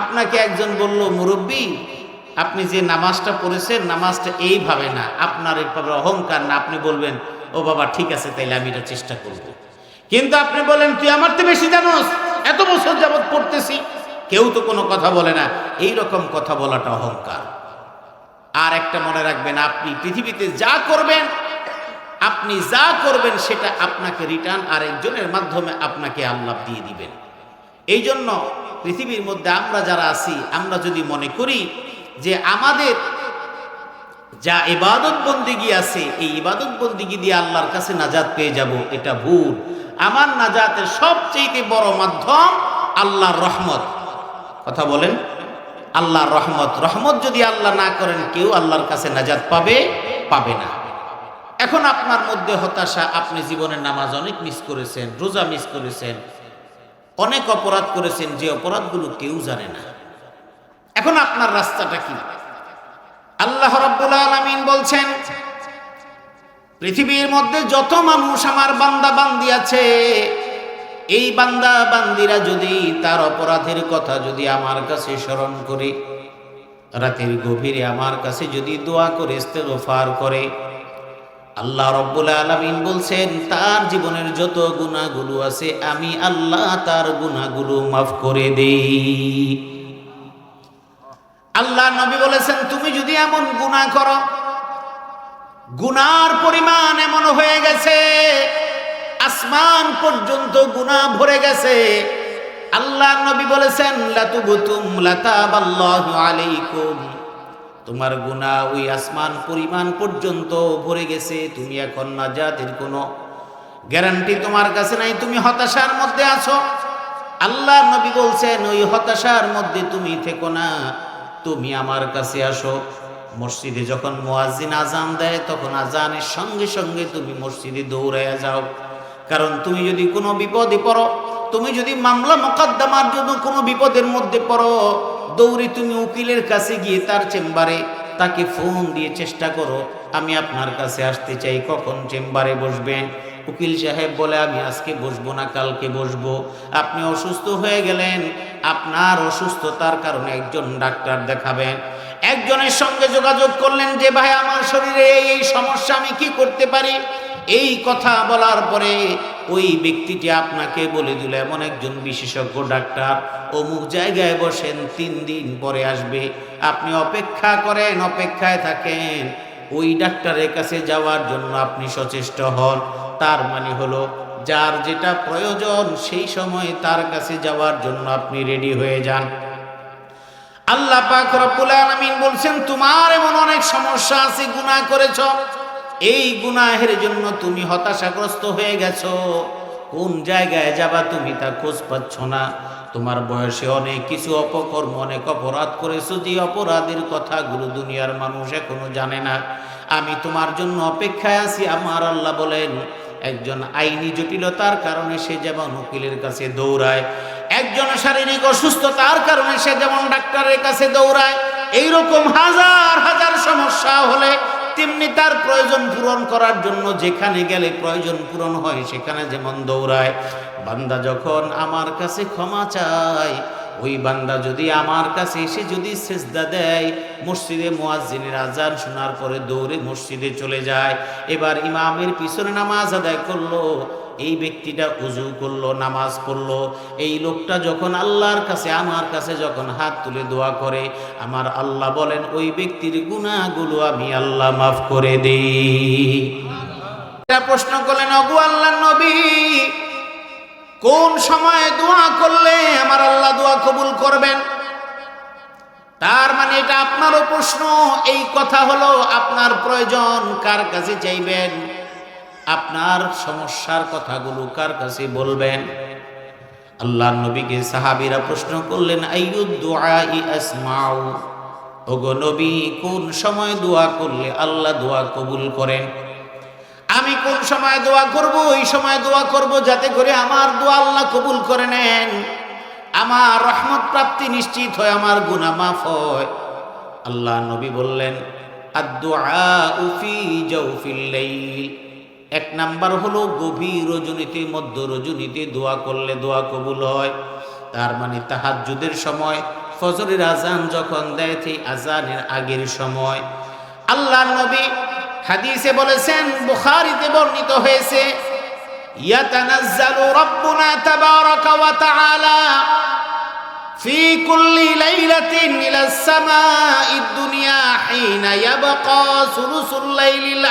আপনাকে একজন বলল, মুরব্বী আপনি যে নামাজটা পড়েছেন, নামাজটা এইভাবে না, আপনার এইভাবে অহংকার না। আপনি বলবেন, ও বাবা ঠিক আছে, তাইলে আমি এটা চেষ্টা করব। কিন্তু আপনি বলেন, তুই আমার তো বেশি জানোস, এত বছর যাবৎ পড়তেছি, কেউ তো কোনো কথা বলে না, এই রকম কথা বলাটা অহংকার। আর একটা মনে রাখবেন, আপনি পৃথিবীতে যা করবেন, আপনি যা করবেন সেটা আপনাকে রিটার্ন আরেকজনের মাধ্যমে আপনাকে আল্লাহ দিয়ে দিবেন। এই জন্য পৃথিবীর মধ্যে আমরা যারা আছি, আমরা যদি মনে করি যে আমাদের যা ইবাদত বন্দিগি আছে, এই ইবাদত বন্দিগি দিয়ে আল্লাহর কাছে নাজাত পেয়ে যাব, এটা ভুল। আমার নাজাতের সবচেয়ে বড় মাধ্যম আল্লাহর রহমত। কথা বলেন, আল্লাহর রহমত। রহমত যদি আল্লাহ না করেন, কেউ আল্লাহর কাছে নাজাত পাবে না। এখন আপনার মধ্যে হতাশা, আপনি জীবনের নামাজ অনেক মিস করেছেন, রোজা মিস করেছেন, অনেক অপরাধ করেছেন, যে অপরাধগুলো কেউ জানে না। এখন আপনার রাস্তাটা কি? আল্লাহ রাব্বুল আলামিন বলছেন, পৃথিবীর মধ্যে যত মানুষ আমার বান্দা বান্দি আছে, এই বান্দা বান্দিরা যদি তার অপরাধের কথা যদি আমার কাছে স্মরণ করে, রাতের গভীরে আমার কাছে যদি দোয়া করে, ইস্তেগফার করে, আল্লাহ রাব্বুল আলামিন বলছেন তার জীবনের যত গুনাহগুলো আছে আমি আল্লাহ তার গুনাহগুলো মাফ করে দেই। আল্লাহ নবী বলেছেন, তুমি যদি এমন গুনাহ করো, গুনার পরিমাণ এমন হয়ে গেছে আসমান পর্যন্ত গুনাহ ভরে গেছে, আল্লাহ নবী বলেছেন লাতুবতুম লাতাবাল্লাহু আলাইকুম, তোমার গুনাহ ওই আসমান পরিমাণ পর্যন্ত ভরে গেছে, তুমি এখন নাজাতের কোনো গ্যারান্টি তোমার কাছে নাই, তুমি হতাশার মধ্যে আছো। আল্লাহ নবী বলছেন ওই হতাশার মধ্যে তুমি থেকো না, তুমি আমার কাছে আসো। মসজিদে যখন মুয়াজ্জিন আজান দেয়, তখন আজানের সঙ্গে সঙ্গে তুমি মসজিদে দৌড়াইয়া যাও। কারণ তুমি যদি কোনো বিপদে পড়ো, তুমি যদি মামলা মোকদ্দমার জন্য কোনো বিপদের মধ্যে পড়ো, দৌড়ে তুমি উকিলের কাছে গিয়ে তার চেম্বারে তাকে ফোন দিয়ে চেষ্টা করো, আমি আপনার কাছে আসতে চাই, কখন চেম্বারে বসবেন? উকিল সাহেব বলে আমি আজকে বসবো না, কালকে বসবো। আপনি অসুস্থ হয়ে গেলেন, আপনার অসুস্থতার কারণে একজন ডাক্তার দেখাবেন। একজনের সঙ্গে যোগাযোগ করলেন যে ভাই আমার শরীরে এই সমস্যা, আমি কি করতে পারি? এই কথা বলার পরে ওই ব্যক্তিটি আপনাকে বলে দিল এমন একজন বিশেষজ্ঞ ডাক্তার অমুক জায়গায় বসেন, 3 দিন পরে আসবে। আপনি অপেক্ষা করেন, অপেক্ষায় থাকেন, ওই ডাক্তারের কাছে যাওয়ার জন্য আপনি সচেষ্ট হন। তার মানে হলো যার যেটা প্রয়োজন সেই সময় তার কাছে যাওয়ার জন্য আপনি রেডি হয়ে যান। আল্লাহ পাক রব্বুল আলামিন বলছেন তোমার এমন অনেক সমস্যা আছে, গুনাহ করেছো, এই গুনাহের জন্য তুমি হতাশাগ্রস্ত হয়ে গেছো, কোন জায়গায় যাবা তুমি তা খোঁজ পাচ্ছ না। তোমার বয়সে অনেক কিছু অপকর্ম, অনেক অপরাধ করেছো, যে অপরাধের কথাগুলো দুনিয়ার মানুষ এখনো জানে না। আমি তোমার জন্য অপেক্ষায় আছি। আমার আল্লাহ বলেন একজন আইনি জটিলতার কারণে সে যেমন উকিলের কাছে দৌড়ায়, একজন শারীরিক অসুস্থতার কারণে সে যেমন ডাক্তারের কাছে দৌড়ায়, এইরকম হাজার হাজার সমস্যা হলে তেমনি তার প্রয়োজন পূরণ করার জন্য যেখানে গেলে প্রয়োজন পূরণ হয় সেখানে যেমন দৌড়ায়। বান্দা যখন আমার কাছে ক্ষমা চায়, ওই বান্দা যদি আমার কাছে এসে যদি সেজদা দেয়, মসজিদে মুয়াজ্জিনের আজান শোনার পরে দৌড়ে মসজিদে চলে যায়, এবার ইমামের পিছনে নামাজ আদায় করলো, এই ব্যক্তিটা উজু করলো, নামাজ পড়লো, এই লোকটা যখন আল্লাহর কাছে আমার কাছে যখন হাত তুলে দোয়া করে, আমার আল্লাহ বলেন ওই ব্যক্তির গুনাহগুলো আমি আল্লাহ মাফ করে দেই। প্রশ্ন করলেন ওগো আল্লাহর নবী, কোন সময়ে দোয়া করলে আমার আল্লাহ দোয়া কবুল করবেন? তার মানে এটা আপনারও প্রশ্ন। এই কথা হলো আপনার প্রয়োজন কার কাছে চাইবেন, আপনার সমস্যার কথাগুলো কার কাছে বলবেন? আল্লাহর নবীকে সাহাবীরা প্রশ্ন করলেন আইয়ুদ দুআই আসমাউ, ওগো নবী কোন সময় দোয়া করলে আল্লাহ দোয়া কবুল করেন? আমি কোন সময় দোয়া করব? ওই সময় দোয়া করব যাতে করে আমার দোয়া আল্লাহ কবুল করে নেন, আমার রহমত প্রাপ্তি নিশ্চিত হয়, আমার গুনাহ মাফ হয়। আল্লাহ নবী বললেন আদ-দুআউ ফি জাওফিল লাইল, 1 নাম্বার হলো গভীর রজনীতে, মধ্য রজনীতে দোয়া করলে দোয়া কবুল হয়। তার মানে তাহাজ্জুদের সময়, ফজরের আজান যখন দেয় সেই আজানের আগের সময়। আল্লাহর নবী হাদিসে বলেছেন, বুখারীতে বর্ণিত হয়েছে, ইয়াতানাজ্জালু রাব্বুনা তাবারাকা ওয়া তাআলা ফি কুল্লি লাইলাতিন ইলাস সামাঈদ দুনিয়া হিনা ইয়াবকা সুলুসুল লাইলিল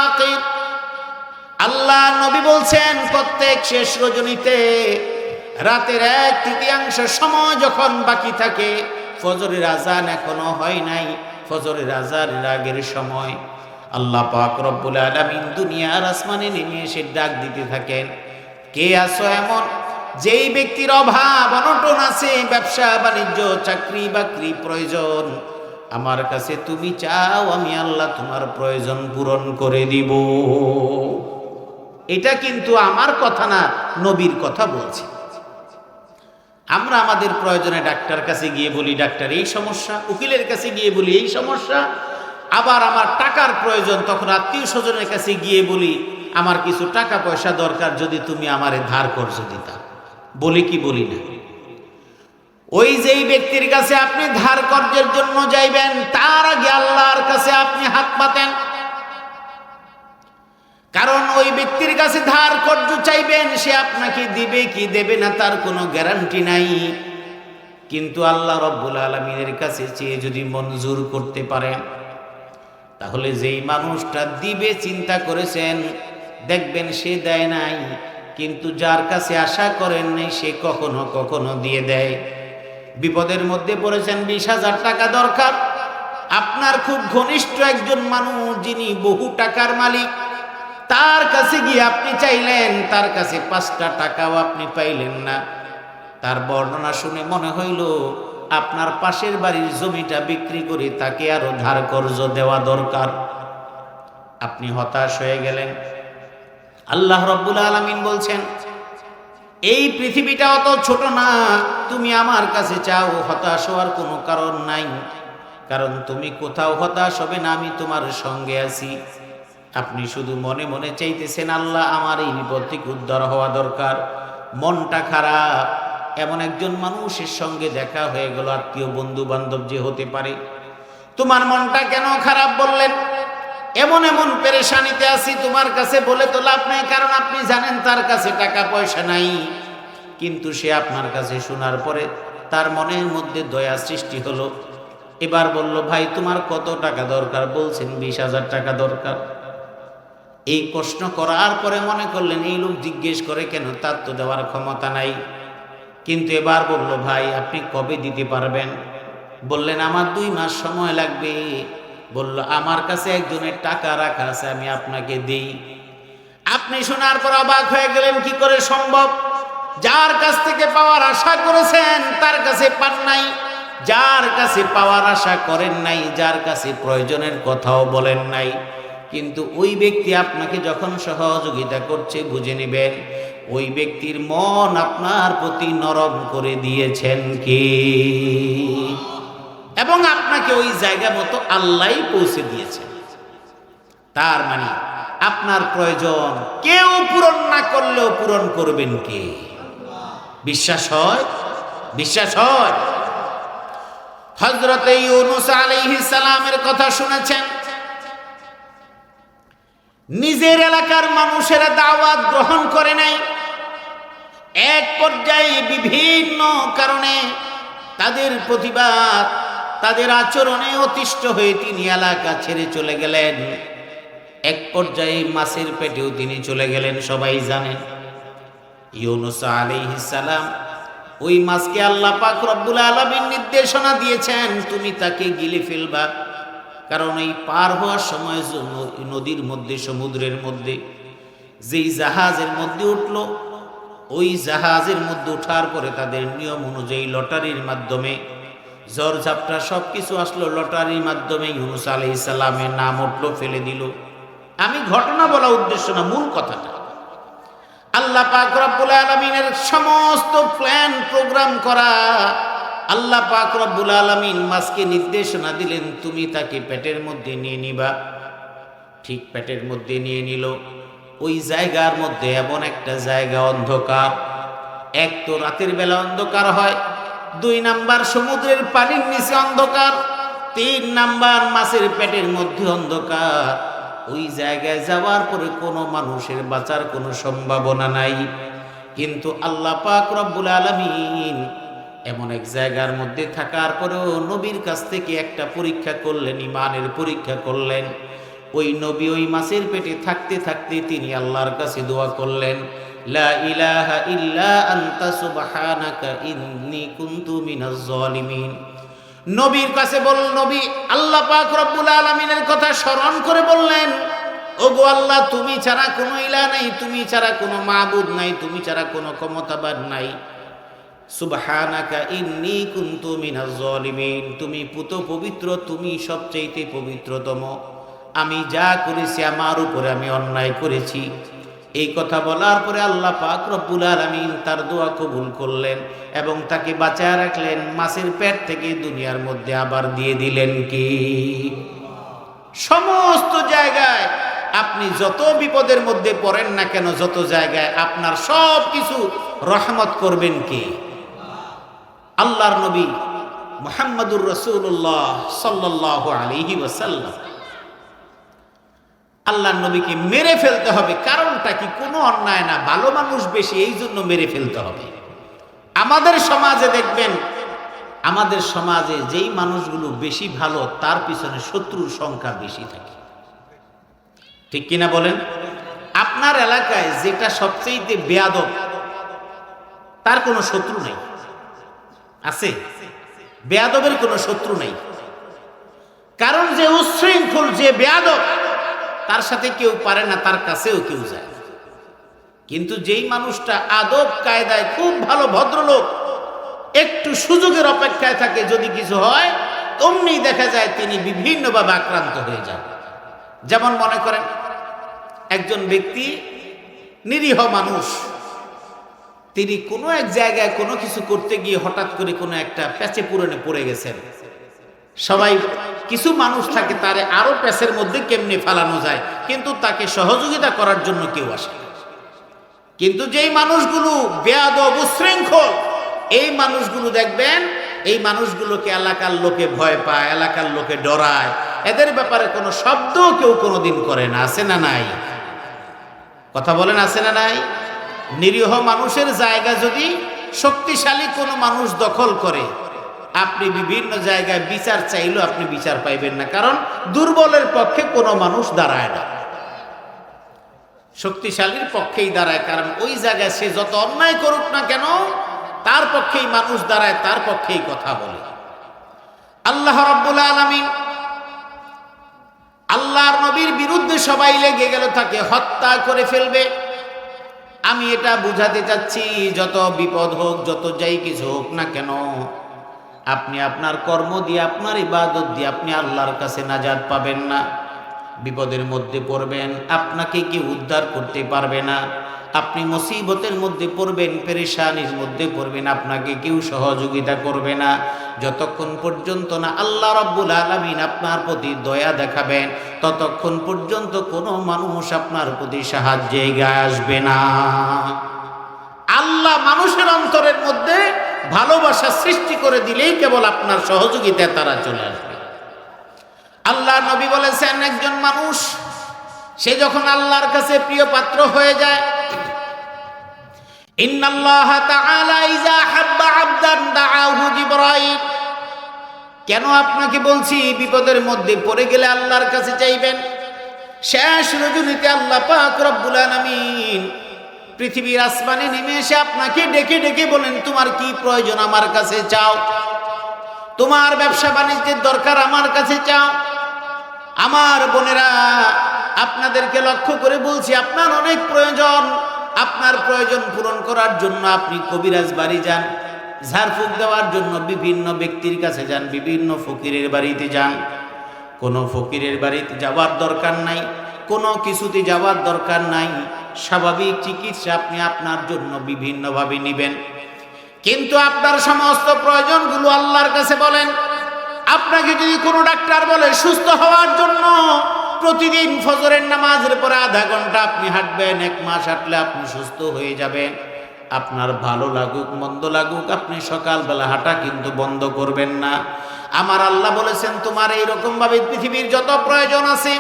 আখির। আল্লাহ নবী বলছেন প্রত্যেক শেষ রজনীতে রাতের 1/3 সময় যখন বাকি থাকে, ফজরের আজান এখনো হয় নাই, ফজরের আজানের আগের সময় আল্লাহ পাক রব্বুল আলামিন দুনিয়ার আসমানে নেমে এসে ডাক দিতে থাকেন, কে আছো এমন যেই ব্যক্তির অভাব অনটন আছে, ব্যবসা বাণিজ্য চাকরি বাকরি প্রয়োজন, আমার কাছে তুমি চাও, আমি আল্লাহ তোমার প্রয়োজন পূরণ করে দিব। এটা কিন্তু আমার কথা না, নবীর কথা বলছি। আমরা আমাদের প্রয়োজনে ডাক্তার কাছে গিয়ে বলি ডাক্তার এই সমস্যা, উকিলের কাছে গিয়ে বলি এই সমস্যা, আবার আমার টাকার প্রয়োজন তখন আত্মীয় স্বজনের কাছে গিয়ে বলি আমার কিছু টাকা পয়সা দরকার, যদি তুমি আমারে ধার কর্জ দিতা। বলি কি বলি না? ওই যেই ব্যক্তির কাছে আপনি ধার কর্জের জন্য যাইবেন, তার আগে আল্লাহর কাছে আপনি হাত পাতেন। কারণ ওই ব্যক্তির কাছে ধার কর্জ চাইবেন, সে আপনাকে দিবে কি দেবে না তার কোনো গ্যারান্টি নাই। কিন্তু আল্লাহ রব্বুল আলামিনের কাছে চেয়ে যদি মঞ্জুর করতে পারেন, তাহলে যেই মানুষটা দিবে চিন্তা করেছেন, দেখবেন সে দেয় নাই, কিন্তু যার কাছে আশা করেন নাই সে কখনো কখনো দিয়ে দেয়। বিপদের মধ্যে পড়েছেন, 20,000 টাকা দরকার, আপনার খুব ঘনিষ্ঠ একজন মানুষ যিনি বহু টাকার মালিক, তার কাছে গিয়ে আপনি চাইলেন, তার কাছে 5টা টাকাও আপনি পাইলেন না। তার বর্ণনা শুনে মনে হইল আপনার পাশের বাড়ির জমিটা বিক্রি করে তাকে আরো ধার কর্জ দেওয়া দরকার। আপনি হতাশ হয়ে গেলেন। আল্লাহ রব্বুল আলামিন বলছেন, এই পৃথিবীটা অত ছোট না, তুমি আমার কাছে চাও, হতাশ হওয়ার কোনো কারণ নাই, কারণ তুমি কোথাও হতাশ হবে না, আমি তোমার সঙ্গে আছি। আপনি শুধু মনে মনে চাইতেছেন আল্লাহ আমার এই বিপদ থেকে উদ্ধার হওয়া দরকার, মনটা খারাপ। এমন একজন মানুষের সঙ্গে দেখা হয়ে গেল, আত্মীয় বন্ধু বান্ধব যে হতে পারে। তোমার মনটা কেন খারাপ বললেন? এমন এমন পেরেশানিতে আছি, তোমার কাছে বলে তো লাভ নাই, কারণ আপনি জানেন তার কাছে টাকা পয়সা নাই। কিন্তু সে আপনার কাছে শোনার পরে তার মনের মধ্যে দয়া সৃষ্টি হলো। এবার বলল, ভাই তোমার কত টাকা দরকার? বলছেন 20,000 টাকা দরকার। এই প্রশ্ন করার পরে মনে করলেন এই লোক জিজ্ঞেস করে কেন, তার তো দেওয়ার ক্ষমতা নাই। কিন্তু এবার বলল, ভাই আপনি কবে দিতে পারবেন? বললেন আমার 2 মাস সময় লাগবে। বলল, আমার কাছে একজনের টাকা রাখা আছে, আমি আপনাকে দেই। আপনি শোনার পর অবাক হয়ে গেলেন, কি করে সম্ভব? যার কাছ থেকে পাওয়ার আশা করেছেন তার কাছে পান নাই, যার কাছে পাওয়ার আশা করেন নাই, যার কাছে প্রয়োজনের কথাও বলেন নাই, কিন্তু ওই ব্যক্তি আপনাকে যখন সহযোগিতা করছে বুঝে নেবেন ওই ব্যক্তির মন আপনার প্রতি নরম করে দিয়েছেন কি, এবং আপনাকে ওই জায়গা মতো আল্লাহই পৌঁছে দিয়েছেন। তার মানে আপনার প্রয়োজন কেউ পূরণ না করলেও পূরণ করবেন কে? বিশ্বাস হয়? বিশ্বাস হয়? হযরত ইউনূস আলাইহিস সালামের কথা শুনেছেন। নিজের এলাকার মানুষেরা দাওয়াত গ্রহণ করে নাই। এক পর্যায়ে বিভিন্ন কারণে তাদের প্রতিবাদ, তাদের আচরণে অতিষ্ঠ হয়ে তিনি এলাকা ছেড়ে চলে গেলেন। এক পর্যায়ে মাছের পেটেও তিনি চলে গেলেন। সবাই জানেন ইউনূস আলাইহিস সালাম, ওই মাছকে আল্লাহ পাক রব্বুল আলামিন নির্দেশনা দিয়েছেন তুমি তাকে গিলে ফেলবা। কারণ এই পার হওয়ার সময় নদীর মধ্যে, সমুদ্রের মধ্যে যেই জাহাজের মধ্যে উঠল, ওই জাহাজের মধ্যে ওঠার পরে তাদের নিয়ম অনুযায়ী লটারির মাধ্যমে ঝড়ঝাপটা সব কিছু আসলো, লটারির মাধ্যমে ইউনূস আলাইহিস সালামের নাম উঠলো, ফেলে দিল। আমি ঘটনা বলা উদ্দেশ্য না, মূল কথাটা আল্লাহ পাক রব্বুল আলামিনের সমস্ত প্ল্যান প্রোগ্রাম করা। আল্লাহ পাক রব্বুল আলামিন মাছকে নির্দেশনা দিলেন তুমি তাকে পেটের মধ্যে নিয়ে নিবা। ঠিক পেটের মধ্যে নিয়ে নিল। ওই জায়গার মধ্যে এমন একটা জায়গা অন্ধকার, এক তো রাতের বেলা অন্ধকার হয়, 2 নাম্বার সমুদ্রের পানির নিচে অন্ধকার, 3 নাম্বার মাছের পেটের মধ্যে অন্ধকার। ওই জায়গায় যাওয়ার পরে কোনো মানুষের বাঁচার কোনো সম্ভাবনা নাই। কিন্তু আল্লাহ পাক রব্বুল আলামিন এমন এক জায়গার মধ্যে থাকার পরেও নবীর কাছ থেকে একটা পরীক্ষা করলেন, ঈমানের পরীক্ষা করলেন। ওই নবী ওই মাছের পেটে থাকতে থাকতে তিনি আল্লাহর কাছে দোয়া করলেন, লা ইলাহা ইল্লা আনতা সুবহানাকা ইন্নী কুনতু মিনাজ জালিমিন। নবীর কাছে বল, নবী আল্লাহ পাক রব্বুল আলামিনের কথা স্মরণ করে বললেন, ওগো আল্লাহ, তুমি ছাড়া কোনো ইলাহ নাই, তুমি ছাড়া কোনো মাবুদ নাই, তুমি ছাড়া কোনো ক্ষমতাবান নাই। সুবহানাকা ইন্নী কুনতু মিনাজ জালিমিন, তুমি পুত পবিত্র, তুমি সবচেয়ে পবিত্রতম। আমি যা করেছি আমার উপরে আমি অন্যায় করেছি। এই কথা বলার পরে আল্লাহ পাক রব্বুল আলামিন তার দোয়া কবুল করলেন এবং তাকে বাঁচায় রাখলেন। মাছের পেট থেকে দুনিয়ার মধ্যে আবার দিয়ে দিলেন কি? সমস্ত জায়গায় আপনি যত বিপদের মধ্যে পড়েন না কেন, যত জায়গায় আপনার সব কিছু রহমত করবেন কে? আল্লাহর নবী মুহাম্মদুর রাসূলুল্লাহ সাল্লাল্লাহু আলাইহি ওয়াসাল্লাম। আল্লাহর নবীকে মেরে ফেলতে হবে, কারণটা কি? কোনো অন্যায় না, ভালো মানুষ বেশি, এই জন্য মেরে ফেলতে হবে। আমাদের সমাজে দেখবেন, আমাদের সমাজে যেই মানুষগুলো বেশি ভালো তার পিছনে শত্রুর সংখ্যা বেশি থাকে, ঠিক কিনা বলেন? আপনার এলাকায় যেটা সবচেয়ে বেয়াদব তার কোনো শত্রু নেই, আছে? বেয়াদবের কোনো শত্রু নেই, কারণ যে উচ্ছৃঙ্খল, যে বেয়াদব, তার সাথে কেউ পারে না, তার কাছেও কেউ যায় না। কিন্তু যেই মানুষটা আদব কায়দায় খুব ভালো ভদ্রলোক, একটু সুযোগের অপেক্ষায় থাকে, যদি কিছু হয় অমনি দেখা যায় তিনি বিভিন্নভাবে আক্রান্ত হয়ে যান। যেমন মনে করেন একজন ব্যক্তি নিরীহ মানুষ, তিনি কোনো এক জায়গায় কোনো কিছু করতে গিয়ে হঠাৎ করে কোনো একটা প্যাচে পুরনে পড়ে গেছেন। সবাই, কিছু মানুষ থাকে তারে আরো প্যাচের মধ্যে কেমনে ফেলানো যায়, কিন্তু তাকে সহযোগিতা করার জন্য কেউ আসে না। কিন্তু যেই মানুষগুলো বেয়াদব উচ্ছৃঙ্খল, এই মানুষগুলো দেখবেন, এই মানুষগুলোকে এলাকার লোকে ভয় পায়, এলাকার লোকে ডরায়, এদের ব্যাপারে কোনো শব্দ কেউ কোনোদিন করে না। আছে না নাই? কথা বলেন, আছে না নাই? নিরীহ মানুষের জায়গা যদি শক্তিশালী কোনো মানুষ দখল করে, আপনি বিভিন্ন জায়গায় বিচার চাইলেও আপনি বিচার পাইবেন না, কারণ দুর্বলের পক্ষে কোনো মানুষ দাঁড়ায় না, শক্তিশালীর পক্ষেই দাঁড়ায়। কারণ ওই জায়গায় সে যত অন্যায় করুক না কেন, তার পক্ষেই মানুষ দাঁড়ায়, তার পক্ষেই কথা বলে। আল্লাহ রাব্বুল আলামিন আল্লাহর নবীর বিরুদ্ধে সবাই লেগে গেল, তাকে হত্যা করে ফেলবে। আমি এটা বুঝাতে চাচ্ছি, যত বিপদ হোক, যত যাই কিছু হোক না কেন, আপনি আপনার কর্ম দিয়ে, আপনার ইবাদত দিয়ে আপনি আল্লাহর কাছে নাজাত পাবেন না। বিপদের মধ্যে পড়বেন, আপনাকে কেউ উদ্ধার করতে পারবে না। আপনি মুসিবতের মধ্যে পড়বেন, পেরেশানির মধ্যে পড়বেন, আপনাকে কেউ সহযোগিতা করবে না, যতক্ষণ পর্যন্ত না আল্লাহ রাব্বুল আলামিন আপনার প্রতি দয়া দেখাবেন, ততক্ষণ পর্যন্ত কোনো মানুষ আপনার প্রতি সাহায্যে এগিয়ে আসবে না। আল্লাহ মানুষের অন্তরের মধ্যে ভালোবাসা সৃষ্টি করে দিলেই কেবল আপনার সহযোগিতায় তারা চলে আসবে। আল্লাহ নবী বলেছেন, একজন মানুষ সে যখন আল্লাহর কাছে প্রিয় পাত্র হয়ে যায়, ইন্নাল্লাহা তাআলা ইযা হাব্বা আবদান দাআহু জিবরাইল। কেন আপনাকে বলছি, বিপদের মধ্যে পড়ে গেলে আল্লাহর কাছে চাইবেন। শেষ রজনীতে আল্লাহ পাক রব্বুল আলামিন পৃথিবীর আসমানে নেমে এসে আপনাকে ডেকে ডেকে বলেন, তোমার কি প্রয়োজন আমার কাছে চাও, তোমার ব্যবসা বাণিজ্যের দরকার আমার কাছে চাও। আমার বোনেরা, আপনাদেরকে লক্ষ্য করে বলছি, আপনার অনেক প্রয়োজন, আপনার প্রয়োজন পূরণ করার জন্য আপনি কবিরাজ বাড়ি যান, ঝাড়ফুঁক দেওয়ার জন্য বিভিন্ন ব্যক্তির কাছে যান, বিভিন্ন ফকিরের বাড়িতে যান। কোনো ফকিরের বাড়িতে যাওয়ার দরকার নাই, কোনো কিছুতে যাওয়ার দরকার নাই। স্বাভাবিক চিকিৎসা আপনি আপনার জন্য বিভিন্নভাবে নেবেন, কিন্তু আপনার সমস্ত প্রয়োজনগুলো আল্লাহর কাছে বলেন। আপনাকে যদি কোনো ডাক্তার বলে সুস্থ হওয়ার জন্য প্রতিদিন ফজরের নামাজের পরে আধা ঘন্টা আপনি হাঁটবেন, 1 মাস হাঁটলে আপনি সুস্থ হয়ে যাবেন। আপনার ভালো লাগুক মন্দ লাগুক, আপনি সকালবেলা হাঁটা কিন্তু বন্ধ করবেন না। আমার আল্লাহ বলেছেন, তোমার এইরকম ভাবে পৃথিবীর যত প্রয়োজন আছে,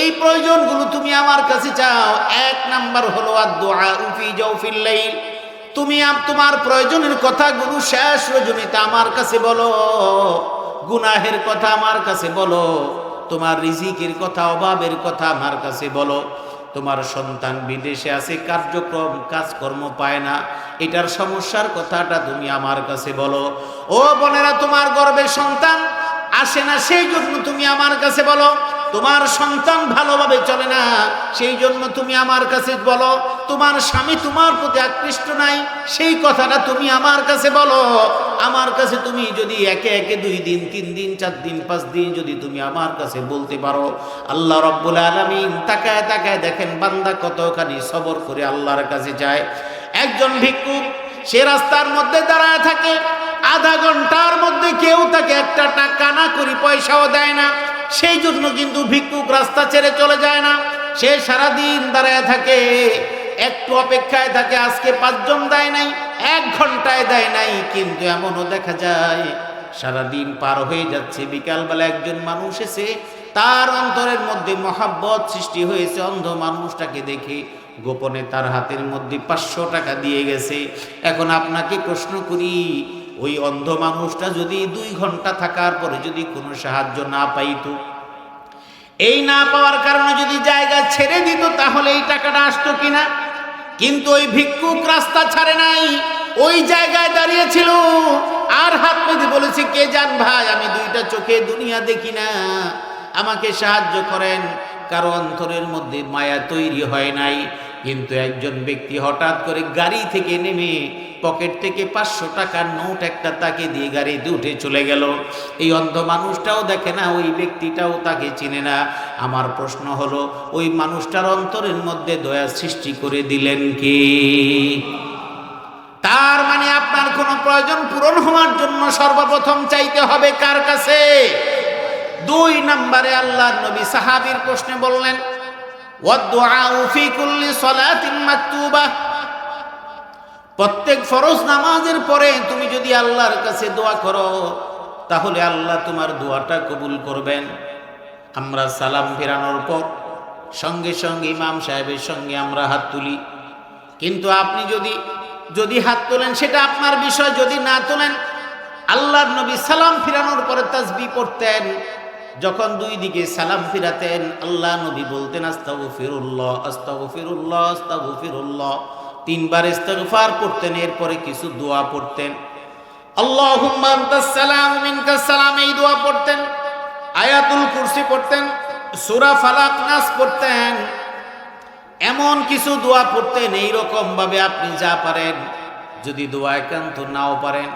এই প্রয়োজনগুলো তুমি আমার কাছে চাও। 1 নাম্বার হলো আদ-দুআ ফি জাওফিল লাইল। তুমি তোমার প্রয়োজনের কথাগুলো শেষ রজনীতে আমার কাছে বলো, গুনাহের কথা আমার কাছে বলো, তোমার রিজিকের কথা, অভাবের কথা আমার কাছে বলো। তোমার সন্তান বিদেশে আছে, কার্যক্রম কাজকর্ম পায় না, এটার সমস্যার কথাটা তুমি আমার কাছে বলো। ও বোনেরা, তোমার গর্ভে সন্তান আসে না, সেই জন্য তুমি আমার কাছে বলো। তোমার সন্তান ভালোভাবে চলে না, সেই জন্য তুমি আমার কাছে বলো। তোমার স্বামী তোমার প্রতি আকৃষ্ট নাই, সেই কথাটা তুমি আমার কাছে বলো। আমার কাছে তুমি যদি একে একে 2 দিন 3 দিন 4 দিন 5 দিন যদি তুমি আমার কাছে বলতে পারো, আল্লাহ রাব্বুল আলামিন তাকায় তাকায় দেখেন বান্দা কতখানি সবর করে আল্লাহর কাছে যায়। একজন ভিক্ষুক সে রাস্তার মধ্যে দাঁড়ায় থাকে, আধা ঘন্টার মধ্যে কেউ তাকে একটা টাকা না করি পয়সাও দেয় না। সেই জন্য কিন্তু ভিক্ষুক রাস্তা ছেড়ে চলে যায় না, সে সারাদিন দাঁড়ায় থাকে, একটু অপেক্ষায় থাকে। আজকে 5 জন দেয় নাই, 1 ঘন্টায় দেয় নাই, কিন্তু এমনও দেখা যায় সারাদিন পার হয়ে যাচ্ছে, বিকালবেলা একজন মানুষ এসে তার অন্তরের মধ্যে মহাব্বত সৃষ্টি হয়েছে, অন্ধ মানুষটাকে দেখে গোপনে তার হাতের মধ্যে 500 টাকা দিয়ে গেছে। এখন আপনাকে প্রশ্ন করি, ওই অন্ধ মানুষটা যদি 2 ঘন্টা থাকার পরে যদি কোনো সাহায্য না পাইতো, এই না পাওয়ার কারণে যদি জায়গা ছেড়ে দিত, তাহলে এই টাকাটা আসতো কিনা? কিন্তু ওই ভিক্ষুক রাস্তা ছাড়ে নাই, ওই জায়গায় দাঁড়িয়ে ছিল আর হাত পেতে বলেছে, কে জান ভাই, আমি 2টা চোখে দুনিয়া দেখি না, আমাকে সাহায্য করেন। কারো অন্তরের মধ্যে মায়া তৈরি হয় নাই। কিন্তু একজন ব্যক্তি হঠাৎ করে গাড়ি থেকে নেমে পকেট থেকে 500 টাকার নোট একটা তাকে দিয়ে গাড়িতে উঠে চলে গেল। এই অন্ধ মানুষটাও দেখে না, ওই ব্যক্তিটাও তাকে চিনে না। আমার প্রশ্ন হলো, ওই মানুষটার অন্তরের মধ্যে দয়া সৃষ্টি করে দিলেন কি? তার মানে আপনার কোনো প্রয়োজন পূরণ হওয়ার জন্য সর্বপ্রথম চাইতে হবে কার কাছে? 2 নম্বরে আল্লাহর নবী সাহাবীর প্রশ্নে বললেন, ওয়াদুআউ ফি কুল্লি সালাতিন মাকতুবা, প্রত্যেক ফরজ নামাজের পরে তুমি যদি আল্লাহর কাছে দোয়া করো, তাহলে আল্লাহ তোমার দোয়াটা কবুল করবেন। আমরা সালাম ফেরানোর পর সঙ্গে সঙ্গে ইমাম সাহেবের সঙ্গে আমরা হাত তুলি, কিন্তু আপনি যদি হাত তোলেন সেটা আপনার বিষয়, যদি না তোলেন, আল্লাহর নবী সালাম ফিরানোর পরে তাসবিহ পড়তেন। যখন 2 দিকে সালাম ফিরাতেন, আল্লাহ নবী বলতেন আস্তাগফিরুল্লাহ আস্তাগফিরুল্লাহ আস্তাগফিরুল্লাহ, 3 বার ইস্তিগফার পড়তেন। এরপরে কিছু দোয়া পড়তেন, আল্লাহুম্মা আনতাস সালাম মিনকাস সালাম, এই দোয়া পড়তেন। আয়াতুল কুরসি পড়তেন, সূরা ফালাক নাস পড়তেন, এমন কিছু দোয়া পড়তেন। এইরকম ভাবে আপনি যা পারেন, যদি দোয়া একান্ত নাও পারেন,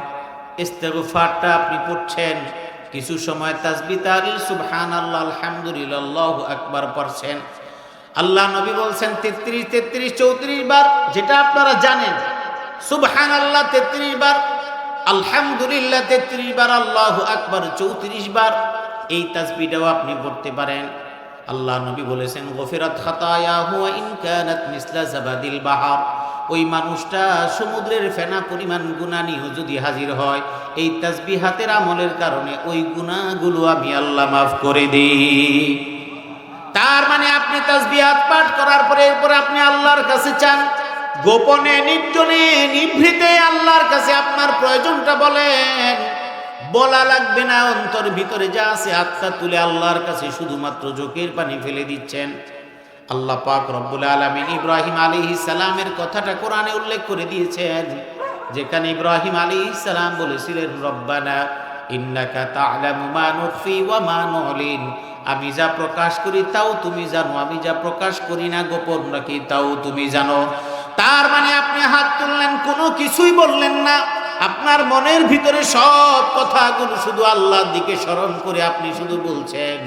ইস্তিগফারটা আপনি পড়ছেন, কিছু সময় তাসবিহ তাহলিল সুবহানাল্লাহ আলহামদুলিল্লাহ আল্লাহু আকবার পড়ছেন। আল্লাহ নবী বলছেন 33 34 বার, যেটা আপনারা জানেন, সুবহানাল্লাহ 33 বার, আলহামদুলিল্লাহ 33 বার, আল্লাহু আকবার 34 বার, এই তাসবিহটাও আপনি পড়তে পারেন। আল্লাহ নবী বলেছেন, গফিরাত খাতায়াহু ওয়া ইন কানাত মিসলা জাবাদিল বাহর, ওই মানুষটা সমুদ্রের ফেনা পরিমাণ গুনাহ নিয়েও যদি হাজির হয়, এই তাসবিহাতের আমলের কারণে ওই গুনাহগুলো আমি আল্লাহ মাফ করে দিই। তার মানে আপনি তাসবিহাত পাঠ করার পরে এরপর আপনি আল্লাহর কাছে চান, গোপনে নির্জনে নিভৃতে আল্লাহর কাছে আপনার প্রয়োজনটা বলেন। বলা লাগবে না, অন্তর ভিতরে যা আছে আত্মা তুলে আল্লাহর কাছে শুধুমাত্র চোখের পানি ফেলে দিচ্ছেন। আল্লাহ পাক রব্বুল আলামিন ইব্রাহিম আলাইহিস সালামের কথাটা কোরআনে উল্লেখ করে দিয়েছেন, যেখানে ইব্রাহিম আলাইহিস সালাম বলেছিলেন, রব্বানা ইন্নাকা তা'লামু মা নুখফি ওয়া মা নু'লিন, আমি যা প্রকাশ করি তাও তুমি জানো, আমি যা প্রকাশ করি না গোপন রাখি তাও তুমি জানো। তার মানে আপনি হাত তুললেন, কোনো কিছুই বললেন না, আপনার মনের ভিতরে সব কথাগুলো শুধু আল্লাহর দিকে স্মরণ করে আপনি শুধু বলছেন।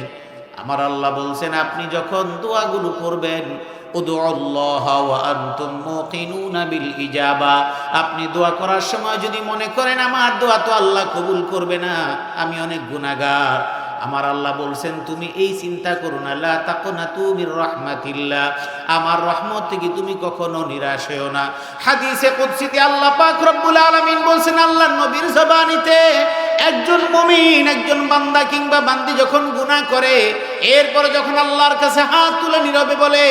আমার আল্লাহ বলছেন, আপনি যখন দোয়াগুলো করবেন, উদুল্লাহ ওয়া আনতুম মুকিনুনা বিল ইজাবা, আপনি দোয়া করার সময় যদি মনে করেন আমার দোয়া তো আল্লাহ কবুল করবে না, আমি অনেক গুনাহগার, আমার আল্লাহ বলছেন তুমি এই চিন্তা করো না, লা তাকনাতু মির রাহমাতিল্লাহ, আমার রহমত থেকে তুমি কখনো নিরাশ হও না। হাদিসে কুদসিতে আল্লাহ পাক রব্বুল আলামিন বলছেন আল্লাহর নবীর জবানিতে, একজন মুমিন, একজন বান্দা কিংবা বান্দি যখন গুনাহ করে, এরপরে যখন আল্লাহর কাছে হাত তুলে নীরবে বলে,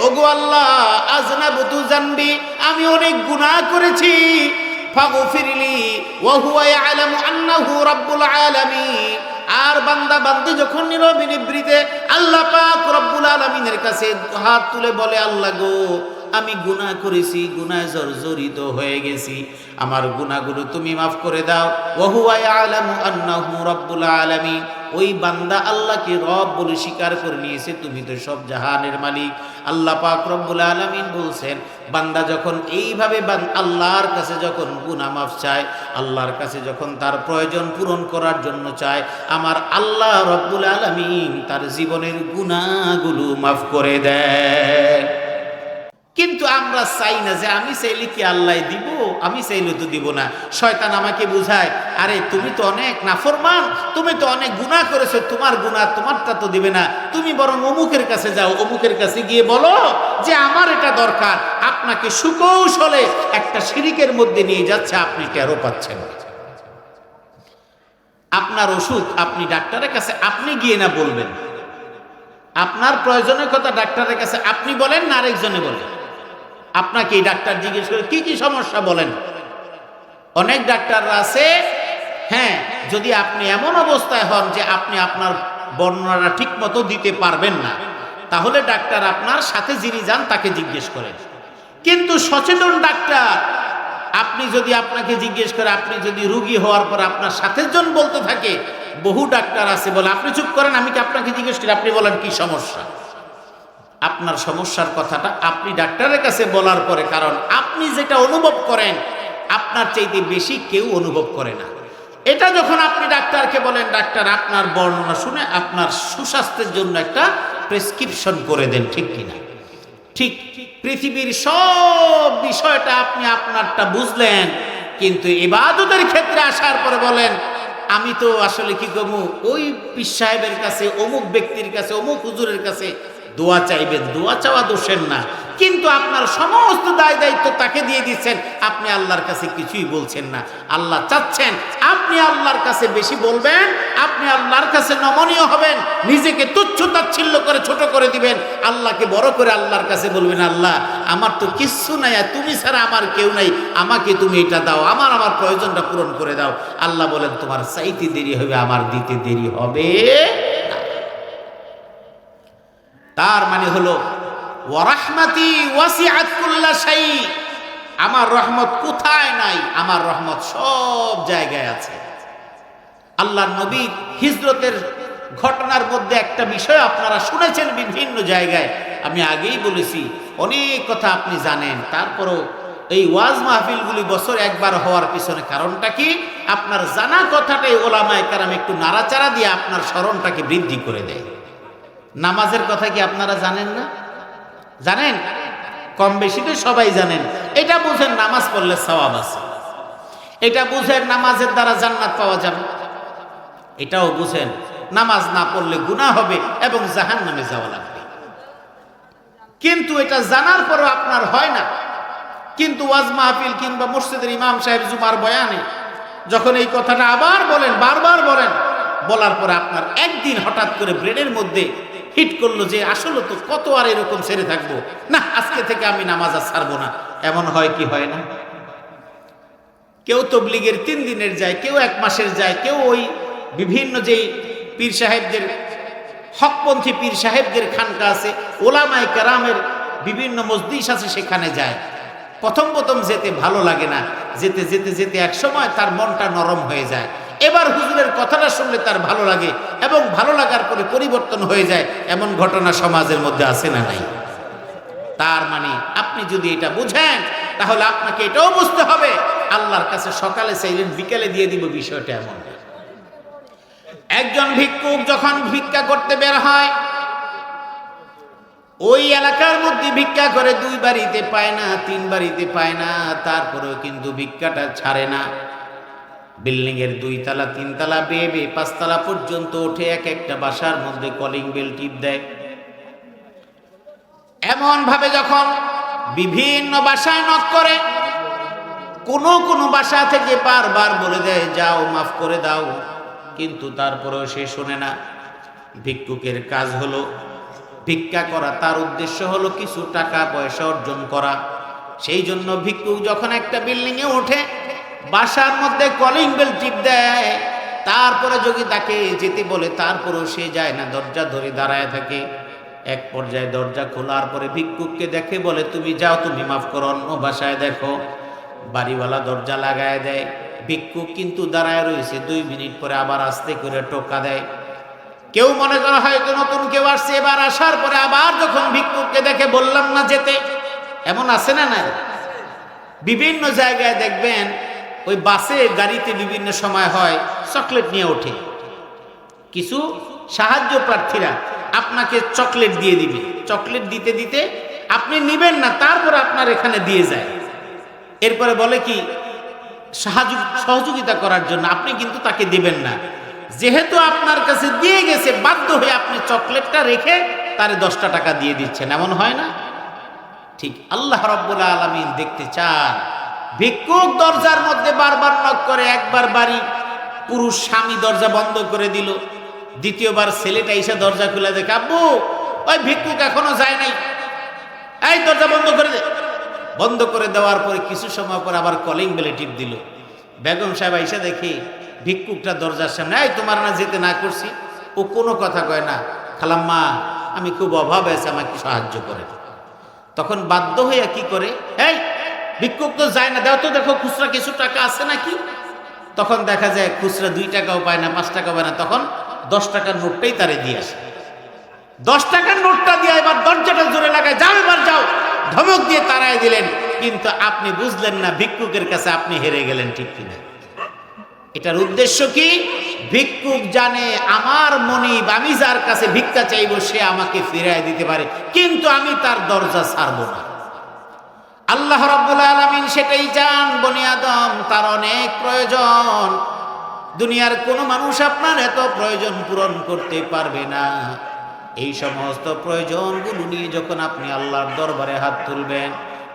ওগো আল্লাহ আযনাবতু যানবি, আমি অনেক গুনাহ করেছি, ফাগফিরলি ওয়া হুয়া ইয়ালামু আন্নাহু রাব্বুল আলামিন, আর বান্দা বান্দি যখন নীরবে নিভৃতে আল্লাহ পাক রব্বুল আলামিনের কাছে হাত তুলে বলে, আল্লাহ গো, আমি গুনাহ করেছি, গুনাহে জর্জরিত হয়ে গেছি, আমার গুনাহগুলো তুমি মাফ করে দাও। ওয়া হুয়া ইয়ালামু আন্নাহু রাব্বুল আলামিন, ওই বান্দা আল্লাহকে রব বলে স্বীকার করে নিয়েছে, তুমি তো সব জাহানের মালিক। আল্লাহ পাক রব্বুল আলামিন বলছেন, বান্দা যখন এইভাবে আল্লাহর কাছে যখন গুনাহ মাফ চায়, আল্লাহর কাছে যখন তার প্রয়োজন পূরণ করার জন্য চায়, আমার আল্লাহ রব্বুল আলামিন তার জীবনের গুনাহগুলো মাফ করে দেয়। কিন্তু আমরা চাই না যে আমি চাইলে কি আল্লাহ দিব, আমি চাইলে তো দিব না। শয়তান আমাকে বুঝায়, আরে তুমি তো অনেক নাফরমান, তুমি তো অনেক গুনাহ করেছো, তোমার গুনাহ তোমারটা তো দিবে না, তুমি বরং অমুকের কাছে যাও, অমুকের কাছে গিয়ে বলো যে আমার এটা দরকার। আপনাকে সুকৌশলে একটা শিরিকের মধ্যে নিয়ে যাচ্ছে, আপনি টেরও পাচ্ছেন। আপনার ওষুধ আপনি ডাক্তারের কাছে আপনি গিয়ে না বলবেন, আপনার প্রয়োজনের কথা ডাক্তারের কাছে আপনি বলেন না আরেকজনে বলেন। আপনাকে এই ডাক্তার জিজ্ঞেস করে কি কি সমস্যা বলেন। অনেক ডাক্তাররা আছে, হ্যাঁ, যদি আপনি এমন অবস্থায় হন যে আপনি আপনার বর্ণনা ঠিক মতো দিতে পারবেন না, তাহলে ডাক্তার আপনার সাথে যিনি যান তাকে জিজ্ঞেস করেন। কিন্তু সচেতন ডাক্তার আপনি যদি আপনাকে জিজ্ঞেস করে, আপনি যদি রুগী হওয়ার পর আপনার সাথের জন বলতে থাকে, বহু ডাক্তার আছে বলে আপনি চুপ করেন, আমি কি আপনাকে জিজ্ঞেস করি, আপনি বলেন কি সমস্যা। আপনার সমস্যার কথাটা আপনি ডাক্তারের কাছে বলার পরে, কারণ আপনি যেটা অনুভব করেন আপনার চাইতে বেশি কেউ অনুভব করে না। এটা যখন আপনি ডাক্তারকে বলেন, ডাক্তার আপনার বর্ণনা শুনে আপনার সুস্বাস্থ্যের জন্য একটা প্রেসক্রিপশন করে দেন, ঠিক কিনা? ঠিক পৃথিবীর সব বিষয়টা আপনি আপনারটা বুঝলেন, কিন্তু ইবাদতের ক্ষেত্রে আসার পরে বলেন, আমি তো আসলে কি কমু, ওই পীর সাহেবের কাছে, অমুক ব্যক্তির কাছে, অমুক হুজুরের কাছে দোয়া চাইবেন। দোয়া চাওয়া দোষের না, কিন্তু আপনার সমস্ত দায় দায়িত্ব তাকে দিয়ে দিচ্ছেন, আপনি আল্লাহর কাছে কিছুই বলছেন না। আল্লাহ চাচ্ছেন আপনি আল্লাহর কাছে বেশি বলবেন, আপনি আল্লাহর কাছে নমনীয় হবেন, নিজেকে তুচ্ছ তাচ্ছিল্য করে ছোট করে দিবেন, আল্লাহকে বড় করে আল্লাহর কাছে বলবেন, আল্লাহ আমার তো কিচ্ছু নাই, আর তুমি ছাড়া আমার কেউ নাই, আমাকে তুমি এটা দাও, আমার প্রয়োজনটা পূরণ করে দাও। আল্লাহ বলেন, তোমার চাইতে দেরি হবে, আমার দিতে দেরি হবে। তার মানে হলো ওয়া রাহমাতি ওয়াসিআত কুল্লা শাই, আমার রহমত কোথায় নাই, আমার রহমত সব জায়গায় আছে। আল্লাহর নবীর হিজরতের ঘটনার মধ্যে একটা বিষয় আপনারা শুনেছেন বিভিন্ন জায়গায়, আমি আগেই বলেছি, অনেক কথা আপনি জানেন, তারপরও এই ওয়াজ মাহফিলগুলি বছর একবার হওয়ার পিছনে কারণটা কি? আপনার জানা কথাটাই ওলামায়ে কেরাম একটু নাড়াচাড়া দিয়ে আপনার স্মরণটাকে বৃদ্ধি করে দেয়। নামাজের কথা কি আপনারা জানেন না? জানেন, কম বেশি তো সবাই জানেন। এটা বুঝেন নামাজ পড়লে সওয়াব আছে, এটা বুঝেন নামাজের দ্বারা জান্নাত পাওয়া যাবে, এটাও বুঝেন নামাজ না পড়লে গুনাহ হবে এবং জাহান্নামে যাওয়া লাগবে। কিন্তু এটা জানার পরও আপনার হয় না। কিন্তু ওয়াজ মাহফিল কিংবা মসজিদের ইমাম সাহেব জুমার বয়ানে যখন এই কথাটা আবার বলেন, বারবার বলেন, বলার পরে আপনার একদিন হঠাৎ করে ব্রেনের মধ্যে হিট করলো যে আসলে তো কত আর এরকম ছেড়ে থাকবো না, আজকে থেকে আমি নামাজ আর ছাড়বো না। এমন হয় কি হয় না? কেউ তবলিগের 3 দিনের যায়, কেউ 1 মাসের যায়, কেউ ওই বিভিন্ন যেই পীর সাহেবদের, হকপন্থী পীর সাহেবদের খানকা আছে, ওলামায়ে কেরামের বিভিন্ন মজলিস আছে, সেখানে যায়। প্রথম প্রথম যেতে ভালো লাগে না, যেতে যেতে যেতে এক সময় তার মনটা নরম হয়ে যায়। এবার হুজুরের কথাটা শুনলে তার ভালো লাগে এবং ভালো লাগার পরে পরিবর্তন হয়ে যায়। এমন ঘটনা সমাজের মধ্যে আছে না নাই? তার মানে আপনি যদি এটা বুঝেন, তাহলে আপনাকে এটাও বুঝতে হবে, আল্লাহর কাছে সকালে চাইলেন বিকেলে দিয়ে দিব, বিষয়টা এমন। একজন ভিক্ষুক যখন ভিক্ষা করতে বের হয়, ওই এলাকার মধ্যে ভিক্ষা করে 2 বাড়িতে পায় না, 3 বাড়িতে পায় না, তারপরেও কিন্তু ভিক্ষাটা ছাড়ে না। বিল্ডিং এর 2 তলা 3 তলা বেয়ে 5 তলা পর্যন্ত ওঠে, এক একটা বাসার মধ্যে কলিং বেল টিপ দেয়। এমন ভাবে যখন বিভিন্ন বাসায় নক করে, কোন বাসা থেকে বারবার বলে দেয় যাও মাফ করে দাও, কিন্তু তারপরেও সে শোনে না। ভিক্ষুকের কাজ হলো ভিক্ষা করা, তার উদ্দেশ্য হলো কিছু টাকা পয়সা অর্জন করা। সেই জন্য ভিক্ষুক যখন একটা বিল্ডিং এ ওঠে, বাসার মধ্যে কলিং বেল টিপ দেয়, তারপরে যদি তাকে যেতে বলে তারপরেও সে যায় না, দরজা ধরে দাঁড়ায় থাকে। এক পর্যায়ে দরজা খোলার পরে ভিক্ষুককে দেখে বলে, তুমি যাও, তুমি মাফ করো, অন্য বাসায় দেখো। বাড়িওয়ালা দরজা লাগায় দেয়। ভিক্ষুক কিন্তু দাঁড়ায় রয়েছে। 2 মিনিট পরে আবার আস্তে করে টোকা দেয়। কেউ মনে করা হয়তো নতুন কেউ আসছে, এবার আসার পরে আবার যখন ভিক্ষুককে দেখে, বললাম না যেতে, এমন আছে না নাই? বিভিন্ন জায়গায় দেখবেন ওই বাসে গাড়িতে বিভিন্ন সময় হয় চকলেট নিয়ে ওঠে। কিছু সাহায্য প্রার্থীরা আপনাকে চকলেট দিয়ে দিবে। চকলেট দিতে দিতে আপনি নিবেন না, তারপর আপনার এখানে দিয়ে যায়। এরপরে বলে কি সহযোগিতা করার জন্য, আপনি কিন্তু তাকে দিবেন না। যেহেতু আপনার কাছে দিয়ে গেছে, বাধ্য হয়ে আপনি চকলেটটা রেখে তারে 10টা টাকা দিয়ে দিচ্ছেন। এমন হয় না? ঠিক আল্লাহ রাব্বুল আলামিন দেখতে চান ভিক্ষুক দরজার মধ্যে বারবার নক করে। একবার বাড়ি পুরুষ স্বামী দরজা বন্ধ করে দিল, দ্বিতীয়বার ছেলেটা এসে দরজা খুলে দেখে, আব্বু ওই ভিক্ষুক এখনো যায় নাই, এই দরজা বন্ধ করে দে। বন্ধ করে দেওয়ার পরে কিছু সময় পর আবার কলিং বেলে টিপ দিল। বেগম সাহেব এসে দেখি ভিক্ষুকটা দরজার সামনে, এই তোমার না যেতে না করছি। ও কোনো কথা কয় না, খালাম্মা আমি খুব অভাব আছে, আমাকে সাহায্য করে। তখন বাধ্য হইয়া কি করে, এই ভিক্ষুক তো যায় না, দাও তো দেখো খুচরা কিছু টাকা আছে নাকি। তখন দেখা যায় খুচরা 2 টাকাও পায় না, 5 টাকাও পায় না। তখন 10 টাকার নোটটাই তারে দিয়ে আসে। 10 টাকার নোটটা দিয়ে এবার দরজাটা জোরে লাগায়, যাও এবার যাও, ধমক দিয়ে তাড়ায় দিলেন। কিন্তু আপনি বুঝলেন না ভিক্ষুকের কাছে আপনি হেরে গেলেন, ঠিক কিনা? এটার উদ্দেশ্য কি? ভিক্ষুক জানে আমার মনিব, আমি যার কাছে ভিক্ষা চাইব সে আমাকে ফিরায় দিতে পারে, কিন্তু আমি তার দরজা ছাড়ব না। আল্লাহ রাব্বুল আলামিন সেটাই চান। বনি আদম তার অনেক প্রয়োজন, দুনিয়ার কোনো মানুষ আপনার এত প্রয়োজন পূরণ করতে পারবে না। এই সমস্ত প্রয়োজনগুলো নিয়ে যখন আপনি আল্লাহর দরবারে হাত তুলবেন,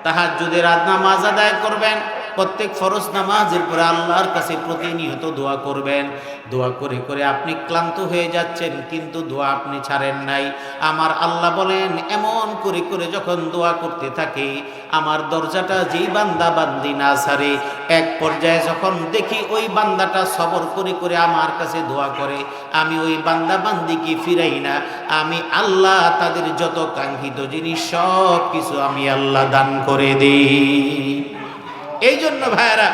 তাহাজ্জুদের নামাজ আদায় করবেন, প্রত্যেক ফরজ নামাজের পরে আল্লাহর কাছে প্রতিনিয়ত দোয়া করবেন। দোয়া করে করে আপনি ক্লান্ত হয়ে যাচ্ছেন, কিন্তু দোয়া আপনি ছাড়েন নাই। আমার আল্লাহ বলেন, এমন করে করে যখন দোয়া করতে থাকে, আমার দরজাটা যেই বান্দা বান্দি না ছাড়ে, এক পর্যায়ে যখন দেখি ওই বান্দাটা সবর করে করে আমার কাছে দোয়া করে, আমি ওই বান্দা বান্দিকে ফিরাই না। আমি আল্লাহ তাদের যত কাঙ্ক্ষিত জিনিস সব কিছু আমি আল্লাহ দান করে দিই। এই জন্য ভাইয়েরা,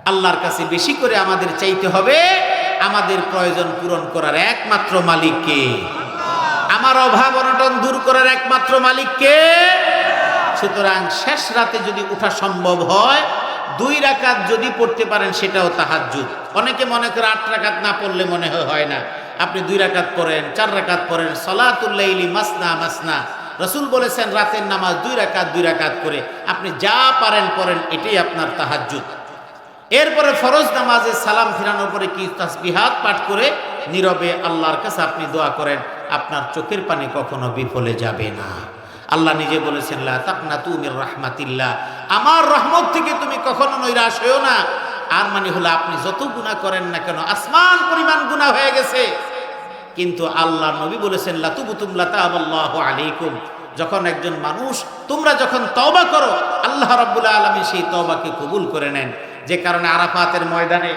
আল্লাহর কাছে বেশি করে আমাদের চাইতে হবে। আমাদের প্রয়োজন পূরণ করার একমাত্র মালিক কে? আমার অভাব অনটন দূর করার একমাত্র মালিক কে? সুতরাং শেষ রাতে যদি ওঠা সম্ভব হয়, 2 রাকাত যদি পড়তে পারেন সেটাও তাহাজ্জুদ। অনেকে মনে করে 8 রাকাত না পড়লে মনে হয় না। আপনি 2 রাকাত পড়েন, 4 রাকাত পড়েন। সলাতুল লাইলি মাসনা মাসনা, রাসূল বলেছেন রাতের নামাজ 2 রাকাত করে আপনি যা পারেন পড়েন, এটাই আপনার তাহাজ্জুদ। এরপরে ফরজ নামাজে সালাম ফিরানোর পরে কি তাসবিহাত পাঠ করে নীরবে আল্লাহর কাছে আপনি দোয়া করেন, আপনার চোখের পানি কখনো বিফলে যাবে না। আল্লাহ নিজে বলেছেন, লা তাকনাতু মির রাহমাতিল্লাহ, আমার রহমত থেকে তুমি কখনো নৈরাশ হইও না। আর মানে হলো আপনি যত গুনাহ করেন না কেন, আসমান পরিমাণ গুনাহ হয়ে গেছে, কিন্তু আল্লাহ নবী বলেছেন, লা তুবতুম লাতাবাল্লাহু আলাইকুম, যখন একজন মানুষ তোমরা যখন তওবা করো, আল্লাহ রাব্বুল আলামিন সেই তওবাকে কবুল করে নেন। যে কারণে আরাফাতের ময়দানে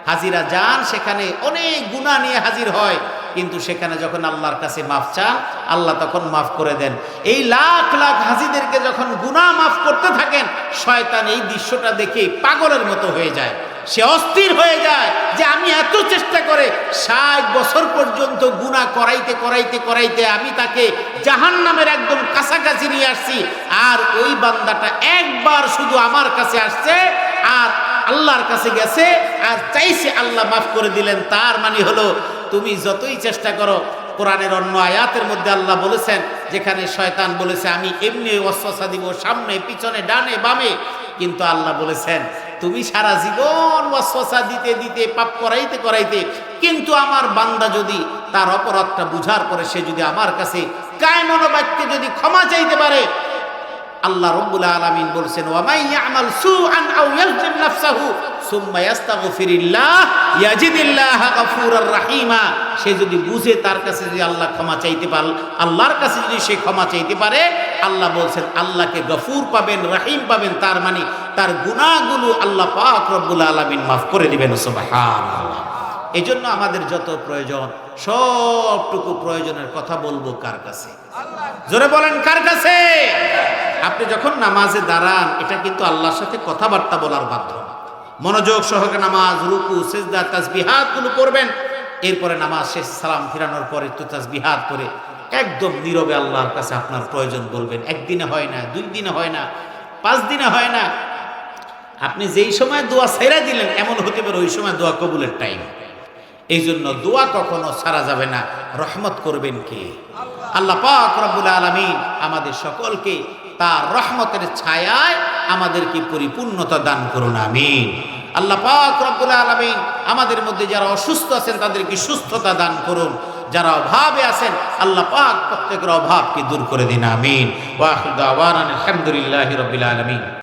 হাজিরা যান, সেখানে অনেক গুনাহ নিয়ে হাজির হয়, কিন্তু সেখানে যখন আল্লাহর কাছে মাফ চান, আল্লাহ তখন মাফ করে দেন। এই লাখ লাখ হাজিদেরকে যখন গুনাহ মাফ করতে থাকেন, শয়তান এই দৃশ্যটা দেখে পাগলের মতো হয়ে যায়। সে অস্থির হয়ে যায় যে আমি এত চেষ্টা করে 60 বছর পর্যন্ত গুনাহ করাইতে করাইতে করাইতে আমি তাকে জাহান্নামের একদম কাছাকাছি নিয়ে আসছি, আর ওই বান্দাটা একবার শুধু আমার কাছে আসছে আর আল্লাহর কাছে গেছে আর চাইছে, আল্লাহ মাফ করে দিলেন। তার মানে হলো তুমি যতই চেষ্টা করো, কোরআনের অন্য আয়াতের মধ্যে আল্লাহ বলেছেন, যেখানে শয়তান বলেছে আমি এমনি ওয়াসওয়াসা দিব সামনে পিছনে ডানে বামে, কিন্তু আল্লাহ বলেছেন তুমি সারা জীবন ওয়াসওয়াসা দিতে দিতে পাপ করাইতে করাইতে, কিন্তু আমার বান্দা যদি তার অপরাধটা বুঝার পরে সে যদি আমার কাছে কায় মনোবাক্যে যদি ক্ষমা চাইতে পারে, আল্লাহ রাব্বুল আলামিন বলছেন ওয়া মান ইয়ামাল সুআন আও ইয়াজলিম নাফসাহু সুম্মা ইয়াস্তাগফিরিল্লাহ ইয়াজিদিল্লাহা গফুরার রাহিমা। সে যদি বুঝে তার কাছে যদি আল্লাহ ক্ষমা চাইতে পারে, আল্লাহর কাছে যদি সে ক্ষমা চাইতে পারে, আল্লাহ বলছেন আল্লাহকে গফুর পাবেন, রাহিম পাবেন। তার মানে তার গুনাহগুলো আল্লাহ পাক রব্বুল আলামিন মাফ করে দিবেন। সুবহানাল্লাহ। এই জন্য আমাদের যত প্রয়োজন সবটুকু প্রয়োজনের কথা বলবো কার কাছে? জোরে বলেন কার কাছে? আপনি যখন নামাজে দাঁড়ান, এটা কিন্তু আল্লাহর সাথে কথাবার্তা বলার মাধ্যম। মনোযোগ সহকারে নামাজ, রুকু, সিজদা, তাসবিহাত গুলো করবেন। এরপরে নামাজ শেষ, সালাম ফিরানোর পরে তো তাসবিহাত করে একদম নীরবে আল্লাহর কাছে আপনার প্রয়োজন বলবেন। একদিনে হয় না, 2 দিনে হয় না, 5 দিনে হয় না। আপনি যেই সময় দোয়া ছেড়ে দিলেন, এমন হতে পারে ওই সময় দোয়া কবুলের টাইম। এই জন্য দোয়া কখনো ছাড়া যাবে না। রহমত করবেন কে? আল্লাহ পাক রব্বুল আলামিন আমাদের সকলকে তার রহমতের ছায়ায় আমাদেরকে পরিপূর্ণতা দান করুন, আমিন। আল্লাহ পাক রব্বুল আলামিন আমাদের মধ্যে যারা অসুস্থ আছেন তাদেরকে সুস্থতা দান করুন। যারা অভাবে আছেন আল্লাহ পাক প্রত্যেকের অভাবকে দূর করে দিন, আমিন। ওয়া আখিরু দাওয়ানা আলহামদুলিল্লাহি রাব্বিল আলামিন।